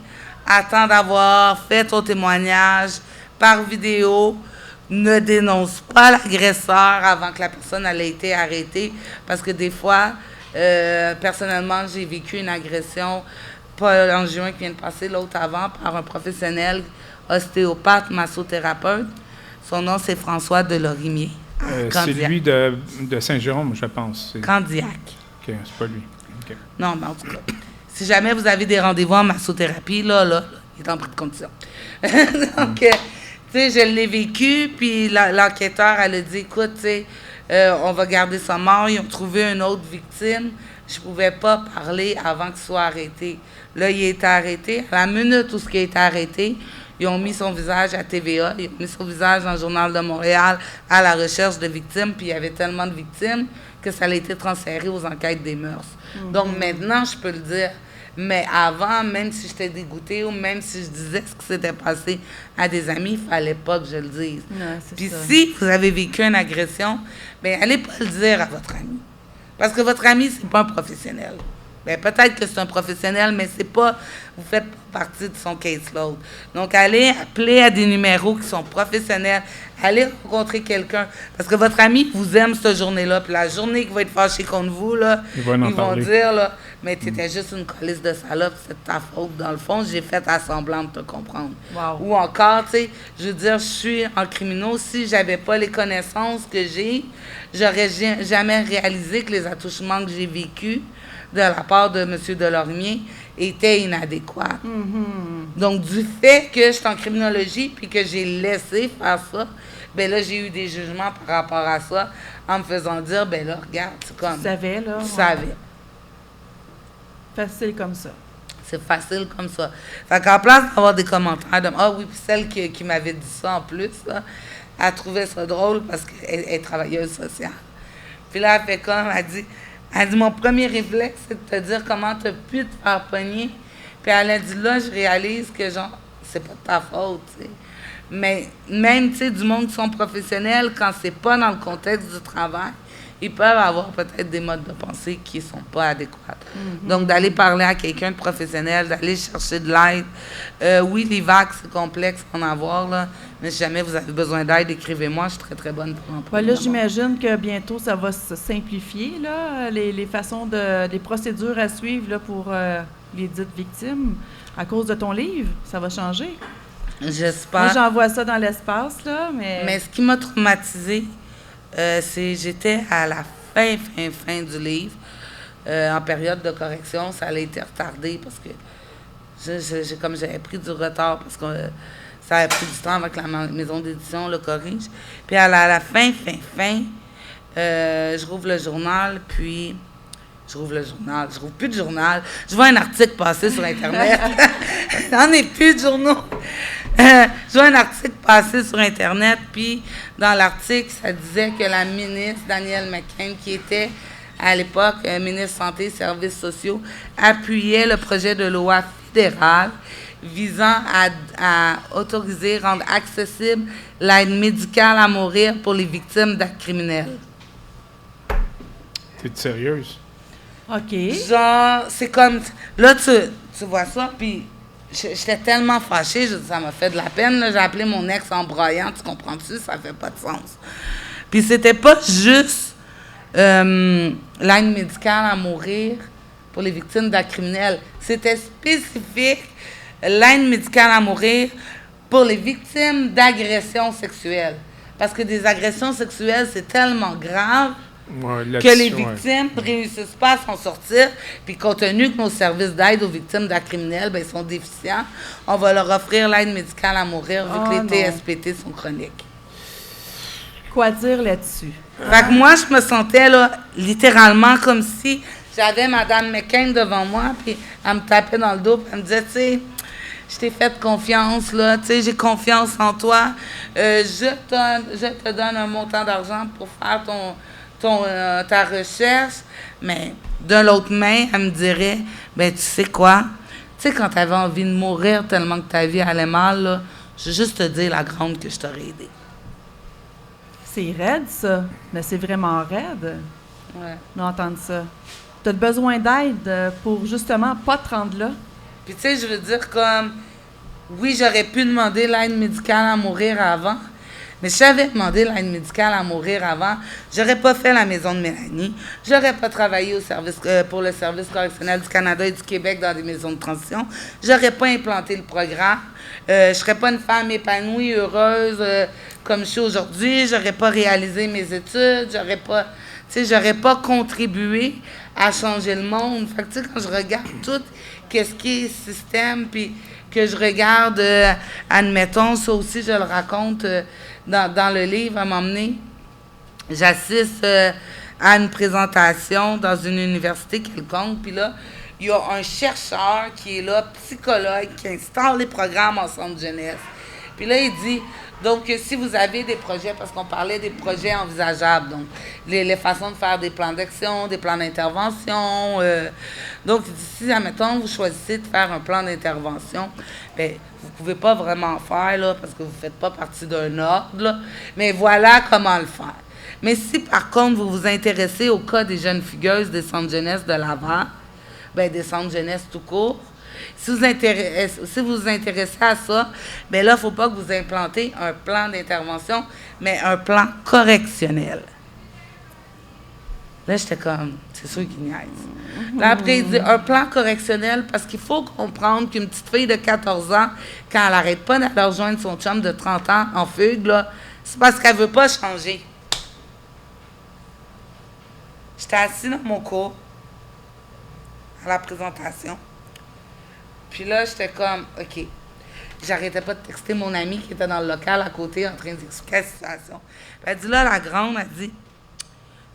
attends d'avoir fait ton témoignage par vidéo. Ne dénonce pas l'agresseur avant que la personne ait été arrêtée. Parce que des fois, personnellement, j'ai vécu une agression, pas en juin qui vient de passer, l'autre avant, par un professionnel ostéopathe, massothérapeute. Son nom, c'est François Delorimier. C'est lui de Saint-Jérôme, je pense. Candiac. OK, c'est pas lui. Okay. Non, mais en tout cas, si jamais vous avez des rendez-vous en massothérapie, là, il est en pris de condition. Donc, tu sais, je l'ai vécu, puis l'enquêteur, elle a dit, écoute, tu sais, on va garder ça mort. Ils ont trouvé une autre victime. Je pouvais pas parler avant qu'il soit arrêté. Là, il a été arrêté. À la minute où il a été arrêté, ils ont mis son visage à TVA, ils ont mis son visage dans le Journal de Montréal à la recherche de victimes, puis il y avait tellement de victimes que ça a été transféré aux enquêtes des mœurs. Donc maintenant, je peux le dire. Mais avant, même si j'étais dégoûtée ou même si je disais ce qui s'était passé à des amis, il ne fallait pas que je le dise. Puis si vous avez vécu une agression, bien, allez pas le dire à votre ami. Parce que votre ami, c'est pas un professionnel. Bien, peut-être que c'est un professionnel, mais c'est pas, vous faites pas partie de son caseload. Donc, allez appeler à des numéros qui sont professionnels. Allez rencontrer quelqu'un. Parce que votre ami vous aime cette journée-là. Puis la journée qu'il va être fâché contre vous, là, ils vont dire, là, mais tu étais juste une colisse de salope, c'est de ta faute. Dans le fond, j'ai fait semblant de te comprendre. Wow. Ou encore, tu sais, je veux dire, je suis en criminaux. Si j'avais pas les connaissances que j'ai, j'aurais jamais réalisé que les attouchements que j'ai vécus de la part de M. Delormier était inadéquate. Donc, du fait que je suis en criminologie puis que j'ai laissé faire ça, ben là, j'ai eu des jugements par rapport à ça en me faisant dire, ben là, regarde, c'est comme... Tu savais, là? Tu savais. Facile comme ça. C'est facile comme ça. Fait qu'en place d'avoir des commentaires de... Ah oui, puis celle qui m'avait dit ça en plus, là, elle trouvait ça drôle parce qu'elle est travailleuse sociale. Puis là, elle fait comme, elle dit, mon premier réflexe, c'est de te dire comment t'as pu te faire pogner. Puis elle a dit, là, je réalise que, genre, c'est pas de ta faute, tu sais. Mais même, tu sais, du monde qui sont professionnels, quand c'est pas dans le contexte du travail, ils peuvent avoir peut-être des modes de pensée qui sont pas adéquats. Donc, d'aller parler à quelqu'un de professionnel, d'aller chercher de l'aide. Oui, les vagues, c'est complexe d'en avoir, là, mais si jamais vous avez besoin d'aide, écrivez-moi, je suis très, très bonne pour en prendre. Là, j'imagine que bientôt, ça va se simplifier, là, les façons les procédures à suivre là, pour les dites victimes. À cause de ton livre, ça va changer. J'espère. Moi, j'envoie ça dans l'espace, là, mais... Mais ce qui m'a traumatisée, c'est j'étais à la fin du livre, en période de correction. Ça a été retardé parce que comme j'avais pris du retard parce que ça avait pris du temps avec la maison d'édition, le corrige. Puis à la fin, je rouvre le journal, puis... Je rouvre plus de journal. Je vois un article passer sur Internet. Il n'en est plus de journaux. Je vois un article passer sur Internet, puis dans l'article, ça disait que la ministre Danielle McCain, qui était à l'époque ministre Santé et Services sociaux, appuyait le projet de loi fédéral visant à autoriser, rendre accessible l'aide médicale à mourir pour les victimes d'actes criminels. T'es sérieuse? OK. Genre, c'est comme... Là, tu vois ça, puis j'étais tellement fâchée, ça m'a fait de la peine. Là, j'ai appelé mon ex en broyant, tu comprends-tu? Ça fait pas de sens. Puis c'était pas juste l'aide médicale à mourir pour les victimes d'actes criminels. C'était spécifique, l'aide médicale à mourir pour les victimes d'agressions sexuelles. Parce que des agressions sexuelles, c'est tellement grave que les victimes ne réussissent pas à s'en sortir. Puis compte tenu que nos services d'aide aux victimes d'actes criminels, ben, ils sont déficients, on va leur offrir l'aide médicale à mourir vu que les TSPT sont chroniques. Quoi dire là-dessus? Fait que moi, je me sentais là, littéralement comme si j'avais Mme McCain devant moi, puis elle me tapait dans le dos, puis elle me disait, tu sais, je t'ai fait confiance, là, tu sais, j'ai confiance en toi. Je te donne un montant d'argent pour faire ta recherche, mais de l'autre main, elle me dirait, ben tu sais quoi, tu sais, quand tu avais envie de mourir tellement que ta vie allait mal, là, je vais juste te dire, la grande, que je t'aurais aidé. C'est raide, ça. Mais c'est vraiment raide Ouais. d'entendre ça. Tu as besoin d'aide pour, justement, pas te rendre là. Puis tu sais, je veux dire, comme, oui, j'aurais pu demander l'aide médicale à mourir avant, mais si j'avais demandé l'aide médicale à mourir avant, j'aurais pas fait la maison de Mélanie, j'aurais pas travaillé pour le Service correctionnel du Canada et du Québec dans des maisons de transition, j'aurais pas implanté le programme, je serais pas une femme épanouie, heureuse, comme je suis aujourd'hui, j'aurais pas réalisé mes études, j'aurais pas contribué à changer le monde. Fait que tu sais, quand je regarde tout, qu'est-ce qui est système, puis que je regarde, admettons, ça aussi, je le raconte dans le livre, à m'emmener. J'assiste à une présentation dans une université quelconque, puis là, il y a un chercheur qui est là, psychologue, qui installe les programmes en centre jeunesse. Puis là, il dit, donc, si vous avez des projets, parce qu'on parlait des projets envisageables, donc les façons de faire des plans d'action, des plans d'intervention. Donc, si, admettons, vous choisissez de faire un plan d'intervention, bien, vous ne pouvez pas vraiment le faire, là, parce que vous ne faites pas partie d'un ordre, là, mais voilà comment le faire. Mais si, par contre, vous vous intéressez au cas des jeunes figueuses des centres jeunesse de Laval, bien, des centres jeunesse tout court, si vous vous intéressez à ça, bien là, il ne faut pas que vous implantez un plan d'intervention, mais un plan correctionnel. Là, j'étais comme, c'est sûr qu'il niaise. Là, après, il dit un plan correctionnel parce qu'il faut comprendre qu'une petite fille de 14 ans, quand elle n'arrête pas d'aller rejoindre son chum de 30 ans en fugue, là, c'est parce qu'elle ne veut pas changer. J'étais assis dans mon cours, à la présentation. Puis là, j'étais comme, OK. J'arrêtais pas de texter mon amie qui était dans le local à côté en train d'expliquer la situation. Puis elle dit, là, la grande, elle dit,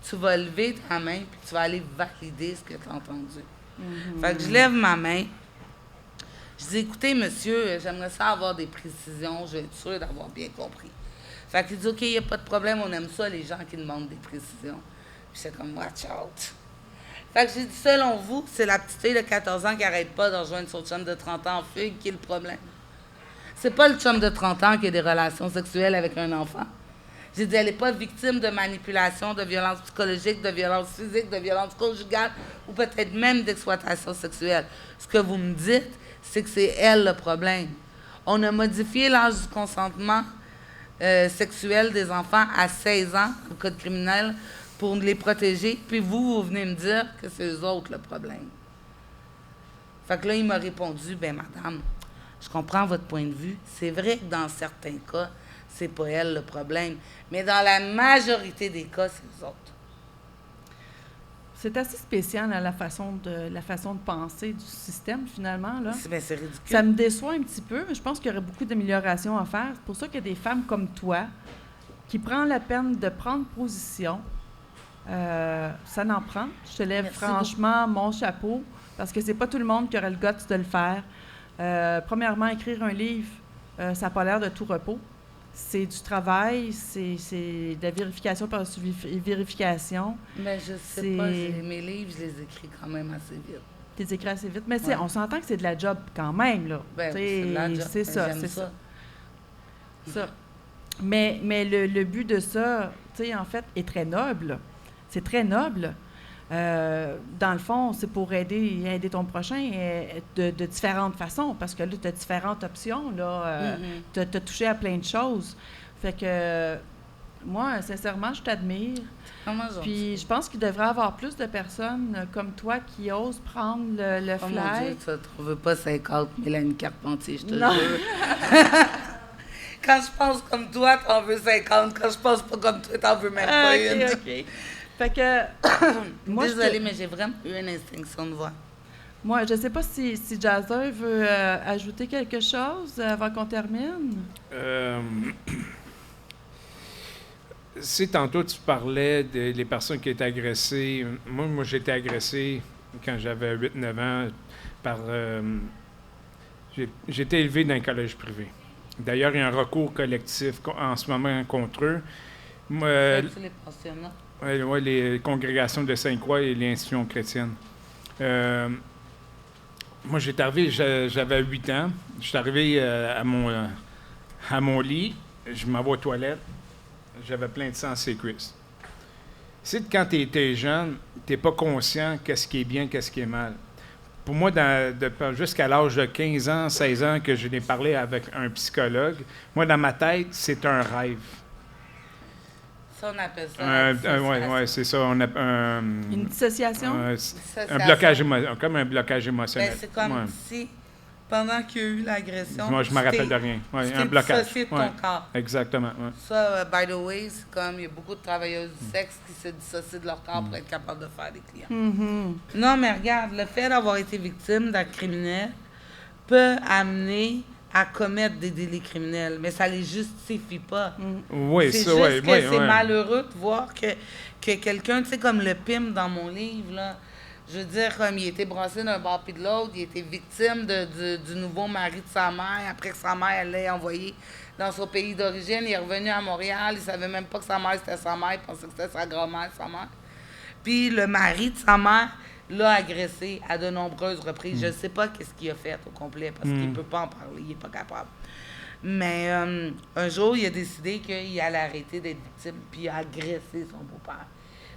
tu vas lever ta main puis tu vas aller valider ce que tu as entendu. Fait que je lève ma main. Je dis, écoutez, monsieur, j'aimerais ça avoir des précisions. Je vais être sûre d'avoir bien compris. Fait qu'il dit, OK, il n'y a pas de problème, on aime ça, les gens qui demandent des précisions. Puis j'étais comme, watch out. Fait que j'ai dit, selon vous, c'est la petite fille de 14 ans qui n'arrête pas de rejoindre son chum de 30 ans en fugue qui est le problème. C'est pas le chum de 30 ans qui a des relations sexuelles avec un enfant. J'ai dit, elle n'est pas victime de manipulation, de violence psychologique, de violence physique, de violence conjugale ou peut-être même d'exploitation sexuelle. Ce que vous me dites, c'est que c'est elle le problème. On a modifié l'âge du consentement sexuel des enfants à 16 ans, au code criminel, pour les protéger, puis vous venez me dire que c'est eux autres le problème. Fait que là, il m'a répondu, ben madame, je comprends votre point de vue. C'est vrai que dans certains cas, c'est pas elle le problème. Mais dans la majorité des cas, c'est eux autres. C'est assez spécial, là, la façon de penser du système, finalement. Là. C'est ridicule. Ça me déçoit un petit peu, mais je pense qu'il y aurait beaucoup d'améliorations à faire. C'est pour ça qu'il y a des femmes comme toi qui prennent la peine de prendre position. Ça n'en prend. Je te lève franchement mon chapeau, parce que c'est pas tout le monde qui aurait le guts de le faire. Premièrement, écrire un livre, ça n'a pas l'air de tout repos. C'est du travail, c'est de la vérification par vérification. Mais je sais pas, mes livres, je les écris quand même assez vite. Tu les écris assez vite, mais on s'entend que c'est de la job quand même, là. Ben, c'est de la job, c'est ça, j'aime c'est ça. Mais le but de ça, tu sais, en fait, est très noble. C'est très noble. Dans le fond, c'est pour aider ton prochain de différentes façons, parce que là, tu as différentes options. Tu as touché à plein de choses. Fait que moi, sincèrement, je t'admire. Puis je pense qu'il devrait y avoir plus de personnes comme toi qui osent prendre le fly. Mon Dieu, tu ne trouves pas 50 Mélanie Carpentier, je te non. jure. Quand je pense comme toi, t'en veux 50. Quand je pense pas comme toi, t'en veux même pas une. OK. Fait que... moi, désolée, mais j'ai vraiment eu une extinction de voix. Moi, je sais pas si Jazzer veut ajouter quelque chose avant qu'on termine. Si tantôt tu parlais des personnes qui étaient agressées, moi j'ai été agressé quand j'avais 8-9 ans par... j'ai été élevé dans un collège privé. D'ailleurs, il y a un recours collectif en ce moment contre eux. C'est-tu les pensionnats? Oui, les congrégations de Sainte-Croix et les institutions chrétiennes. Moi, j'étais arrivé, j'avais 8 ans. Je suis arrivé à mon lit, je m'en vais aux toilettes, j'avais plein de sang à ses cuisses. C'est quand tu étais jeune, tu n'es pas conscient qu'est-ce qui est bien, qu'est-ce qui est mal. Pour moi, jusqu'à l'âge de 15 ans, 16 ans, que je l'ai parlé avec un psychologue, moi, dans ma tête, c'est un rêve. Ça, on appelle ça oui, c'est ça. On a une dissociation? Un blocage comme un blocage émotionnel. Ben, c'est comme si, pendant qu'il y a eu l'agression, moi, je ne me rappelle de rien. Ouais, un blocage. Dissocié de ton corps. Exactement. Ouais. Ça, by the way, c'est comme il y a beaucoup de travailleuses du sexe qui se dissocient de leur corps pour être capables de faire des clients. Non, mais regarde, le fait d'avoir été victime d'actes criminels peut amener à commettre des délits criminels, mais ça ne les justifie pas. Oui, c'est ça, juste que c'est malheureux de voir que quelqu'un, tu sais, comme le Pim dans mon livre, là, je veux dire, comme il a été brassé d'un bord puis de l'autre, il a été victime du nouveau mari de sa mère, après que sa mère, elle l'ait envoyé dans son pays d'origine, il est revenu à Montréal, il savait même pas que sa mère, c'était sa mère, il pensait que c'était sa grand-mère, sa mère. Puis le mari de sa mère l'a agressé à de nombreuses reprises. Je ne sais pas qu'est-ce qu'il a fait au complet, parce qu'il ne peut pas en parler, il n'est pas capable. Mais un jour, il a décidé qu'il allait arrêter d'être victime, puis il a agressé son beau-père.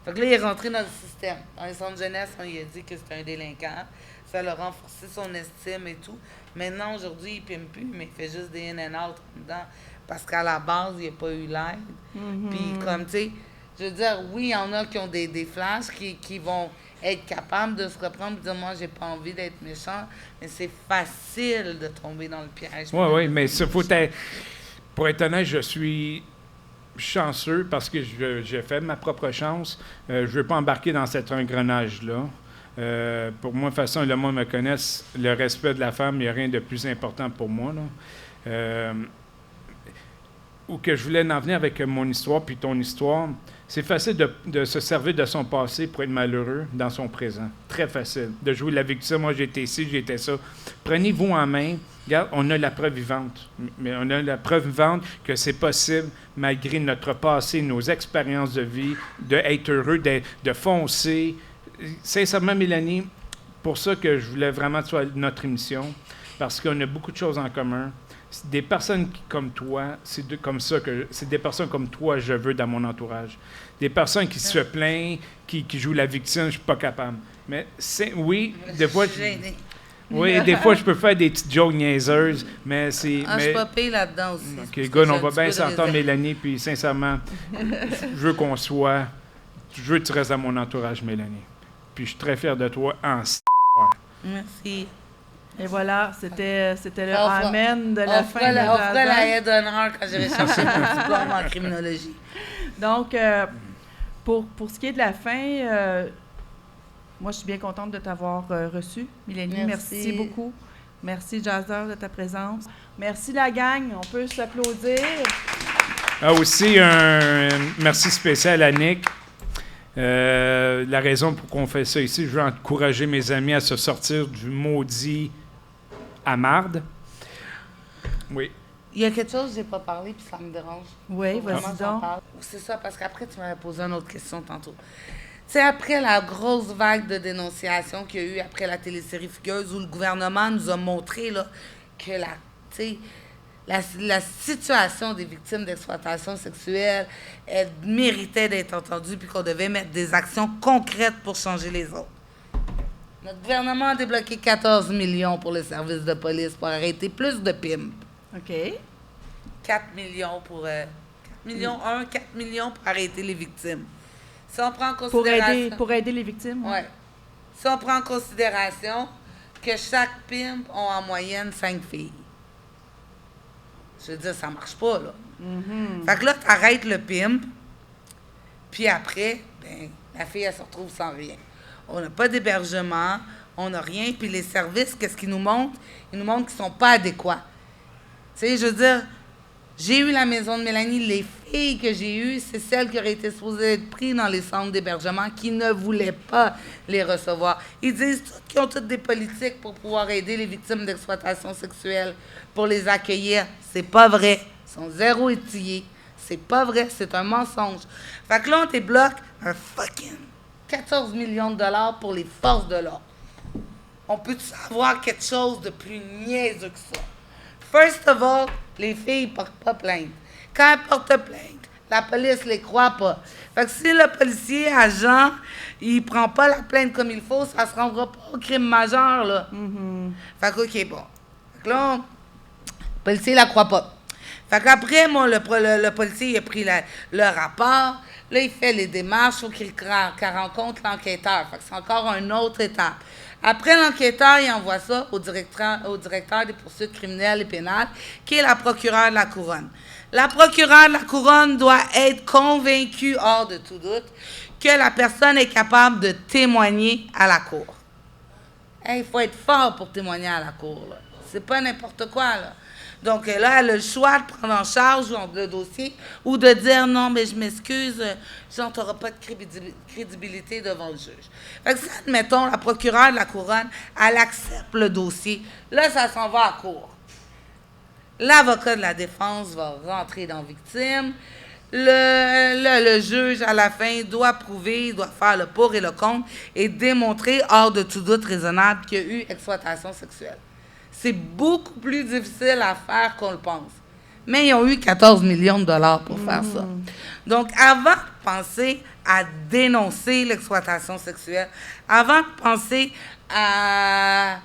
Fait que là, il est rentré dans le système. Dans les centres de jeunesse, on lui a dit que c'était un délinquant. Ça l'a renforcé son estime et tout. Maintenant, aujourd'hui, il ne pime plus, mais il fait juste des in and out dedans, parce qu'à la base, il n'a pas eu l'aide. Puis comme, tu sais, je veux dire, oui, il y en a qui ont des flashs qui vont être capables de se reprendre et dire, moi, j'ai pas envie d'être méchant, mais c'est facile de tomber dans le piège. Oui, mais ça faut être... Pour être honnête, je suis chanceux parce que j'ai fait ma propre chance. Je ne veux pas embarquer dans cet engrenage-là. Pour moi, de toute façon, le monde me connaisse, le respect de la femme, il n'y a rien de plus important pour moi, là. Où que je voulais en venir avec mon histoire puis ton histoire, c'est facile de se servir de son passé pour être malheureux dans son présent. Très facile. De jouer la victime. Moi, j'étais ci, j'étais ça. Prenez-vous en main. Regarde, on a la preuve vivante. Mais on a la preuve vivante que c'est possible, malgré notre passé, nos expériences de vie, d'être heureux, de foncer. Sincèrement, Mélanie, pour ça que je voulais vraiment que tu sois notre émission, parce qu'on a beaucoup de choses en commun. Des personnes comme toi, c'est des personnes comme toi je veux dans mon entourage. Des personnes qui se plaignent, qui jouent la victime, je suis pas capable. Mais oui, des fois, je peux faire des petites jokes niaiseuses, mais c'est. Je suis pas payé là-dedans aussi. OK, good, on va bien s'entendre, Mélanie, puis sincèrement, je veux je veux que tu restes dans mon entourage, Mélanie. Puis je suis très fier de toi en Merci. Et voilà, c'était le amen de la fin de On fera la Jazzan. aide d'honneur quand j'irai chercher mon diplôme en criminologie. Donc, pour ce qui est de la fin, moi, je suis bien contente de t'avoir reçu, Mélanie. Merci beaucoup. Merci, Jazzer, de ta présence. Merci, la gang. On peut s'applaudir. Aussi, un merci spécial à Nick. La raison pour qu'on fait ça ici, je veux encourager mes amis à se sortir du maudit à marde. Oui. Il y a quelque chose que je n'ai pas parlé, puis ça me dérange. Oui, vas-y donc. C'est ça, parce qu'après, tu m'avais posé une autre question tantôt. Tu sais, après la grosse vague de dénonciation qu'il y a eu après la télésérie Fugueuse, où le gouvernement nous a montré là, que la situation des victimes d'exploitation sexuelle, elle méritait d'être entendue, puis qu'on devait mettre des actions concrètes pour changer les autres. Notre gouvernement a débloqué 14 millions pour les services de police pour arrêter plus de pimps. OK. 4 millions pour... 4 millions pour arrêter les victimes. Si on prend en considération... Pour aider les victimes? Oui. Si on prend en considération que chaque pimp a en moyenne 5 filles. Je veux dire, ça marche pas, là. Mm-hmm. Fait que là, t'arrêtes le pimp, puis après, la fille, elle se retrouve sans rien. On n'a pas d'hébergement, on n'a rien, puis les services, qu'est-ce qu'ils nous montrent? Ils nous montrent qu'ils sont pas adéquats. Tu sais, je veux dire, j'ai eu la maison de Mélanie, les filles que j'ai eues, c'est celles qui auraient été supposées être prises dans les centres d'hébergement qui ne voulaient pas les recevoir. Ils disent qu'ils ont toutes des politiques pour pouvoir aider les victimes d'exploitation sexuelle, pour les accueillir. C'est pas vrai. Ils sont zéro étillés. C'est pas vrai. C'est un mensonge. Fait que là, on débloque un fucking 14 millions de dollars pour les forces de l'ordre. On peut savoir quelque chose de plus niaiseux que ça? First of all, les filles ne portent pas plainte. Quand elles portent plainte, la police ne les croit pas. Fait que si le policier, agent, il prend pas la plainte comme il faut, ça se rendra pas au crime majeur, là. Mm-hmm. Fait que, OK, bon. Fait que là, le policier la croit pas. Fait qu'après, moi, le policier, il a pris le rapport. Là, il fait les démarches, il faut qu'il rencontre l'enquêteur. Fait que c'est encore une autre étape. Après, l'enquêteur, il envoie ça au directeur des poursuites criminelles et pénales, qui est la procureure de la Couronne. La procureure de la Couronne doit être convaincue, hors de tout doute, que la personne est capable de témoigner à la cour. Il faut être fort pour témoigner à la cour, là. C'est pas n'importe quoi, là. Donc là, elle a le choix de prendre en charge le dossier ou de dire non, mais je m'excuse, genre, tu n'auras pas de crédibilité devant le juge. Fait que si, admettons, la procureure de la Couronne, elle accepte le dossier, là, ça s'en va à cour. L'avocat de la défense va rentrer dans victime. Le juge, à la fin, doit prouver, il doit faire le pour et le contre et démontrer, hors de tout doute raisonnable, qu'il y a eu exploitation sexuelle. C'est beaucoup plus difficile à faire qu'on le pense. Mais ils ont eu 14 millions de dollars pour faire ça. Donc, avant de penser à dénoncer l'exploitation sexuelle, avant de penser à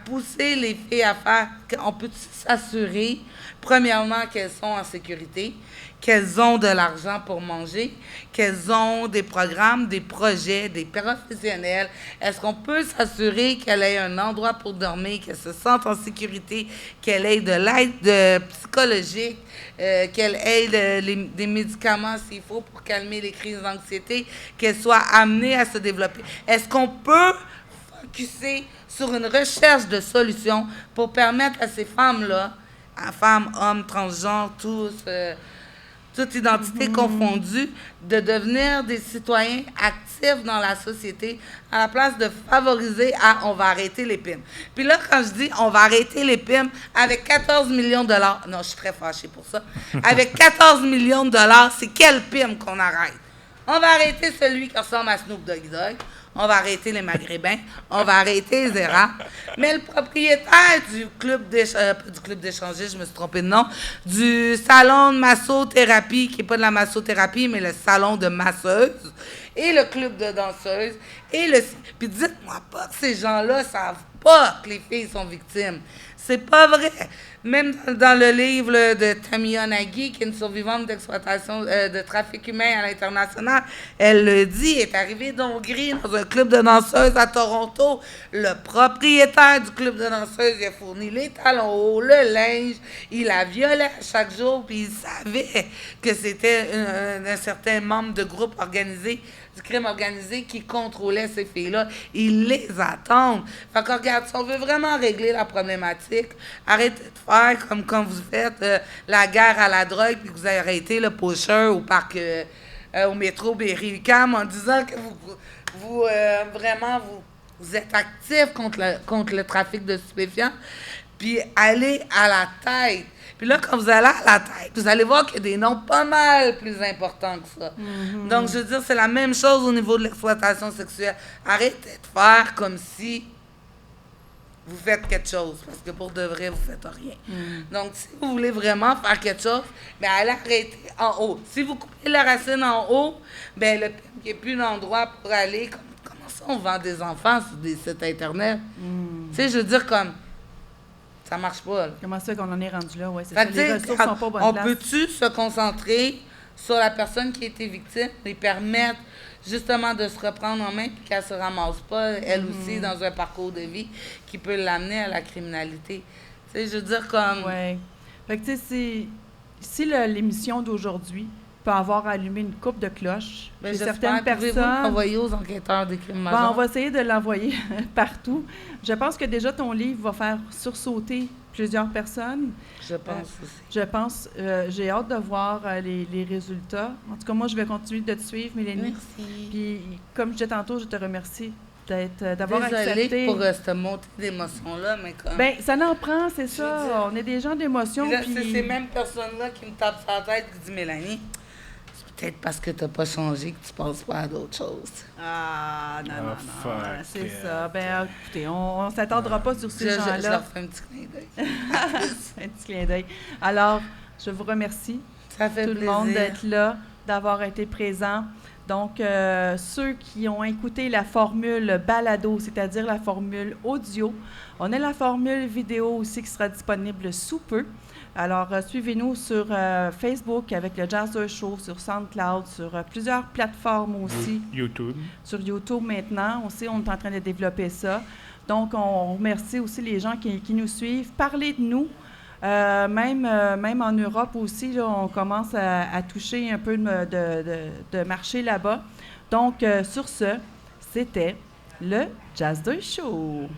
pousser les filles à faire, on peut s'assurer, premièrement, qu'elles sont en sécurité, qu'elles ont de l'argent pour manger, qu'elles ont des programmes, des projets, des professionnels. Est-ce qu'on peut s'assurer qu'elle ait un endroit pour dormir, qu'elle se sente en sécurité, qu'elle ait de l'aide psychologique, qu'elle ait des médicaments s'il faut pour calmer les crises d'anxiété, qu'elle soit amenée à se développer? Est-ce qu'on peut focusser sur une recherche de solutions pour permettre à ces femmes-là, à femmes, hommes, transgenres, tous, toute identité confondue, de devenir des citoyens actifs dans la société à la place de favoriser on va arrêter les PIM. Puis là, quand je dis on va arrêter les PIM avec 14 millions de dollars, non, je suis très fâchée pour ça, avec 14 millions de dollars, c'est quel PIM qu'on arrête? On va arrêter celui qui ressemble à Snoop Doggy Dogg. On va arrêter les Maghrébins. On va arrêter les Arabes. Mais le propriétaire du club d'échangistes, je me suis trompée de nom, du salon de massothérapie, qui n'est pas de la massothérapie, mais le salon de masseuses, et le club de danseuses, puis dites-moi pas que ces gens-là savent pas que les filles sont victimes. C'est pas vrai. Même dans le livre de Tamia Nagy, qui est une survivante d'exploitation, de trafic humain à l'international, elle le dit, elle est arrivée d'Hongrie dans un club de danseuses à Toronto. Le propriétaire du club de danseuses, il a fourni les talons hauts, le linge, il la violait à chaque jour, puis il savait que c'était un certain membre de groupe organisé, du crime organisé, qui contrôlait ces filles-là. Ils les attendent. Fait que regarde, si on veut vraiment régler la problématique, arrêtez de faire comme quand vous faites la guerre à la drogue, puis que vous arrêtez le pusher au parc, au métro Berry-UQAM, en disant que vous êtes actif contre le trafic de stupéfiants, puis allez à la tête. Puis là, quand vous allez à la tête, vous allez voir qu'il y a des noms pas mal plus importants que ça. Mm-hmm. Donc, je veux dire, c'est la même chose au niveau de l'exploitation sexuelle. Arrêtez de faire comme si vous faites quelque chose, parce que pour de vrai, vous faites rien. Mm. Donc, si vous voulez vraiment faire quelque chose, bien, allez arrêter en haut. Si vous coupez la racine en haut, bien, il n'y a plus d'endroit pour aller. Comment ça, on vend des enfants sur des sites Internet? Mm. Tu sais, je veux dire, comme... Ça marche pas. Là. Comment ça qu'on en est rendu là? Ouais, c'est ça. Les ressources sont pas bonnes. On peut-tu se concentrer sur la personne qui a été victime et permettre justement de se reprendre en main puis qu'elle se ramasse pas, elle aussi, dans un parcours de vie qui peut l'amener à la criminalité? Tu sais, je veux dire comme... Oui. Fait que tu sais, si l'émission d'aujourd'hui peut avoir allumé une coupe de cloches. Ben, certaines personnes... l'envoyer aux enquêteurs des crimes majeurs? Bon, on va essayer de l'envoyer partout. Je pense que déjà ton livre va faire sursauter plusieurs personnes. Je pense aussi. Je pense. J'ai hâte de voir les résultats. En tout cas, moi, je vais continuer de te suivre, Mélanie. Merci. Puis, comme je disais tantôt, je te remercie d'avoir accepté. Désolée pour cette montée d'émotions-là, mais comme... Bien, ça n'en prend, c'est ça. On est des gens d'émotion. Puis c'est ces mêmes personnes-là qui me tapent sur la tête et qui disent « Mélanie, peut-être parce que tu n'as pas changé que tu ne penses pas à d'autres choses. » Ah, non, c'est ça. Ben, écoutez, on ne s'attendra pas sur ces gens-là. Je leur fais un petit clin d'œil. Un petit clin d'œil. Alors, je vous remercie. Ça fait tout plaisir. le monde d'être là, d'avoir été présent. Donc, ceux qui ont écouté la formule balado, c'est-à-dire la formule audio, on a la formule vidéo aussi qui sera disponible sous peu. Alors, suivez-nous sur Facebook avec le Jazzer Show, sur SoundCloud, sur plusieurs plateformes aussi. YouTube. Sur YouTube maintenant aussi, on est en train de développer ça. Donc, on remercie aussi les gens qui nous suivent. Parlez de nous. Même en Europe aussi, là, on commence à toucher un peu de marché là-bas. Donc, sur ce, c'était le Jazzer Show.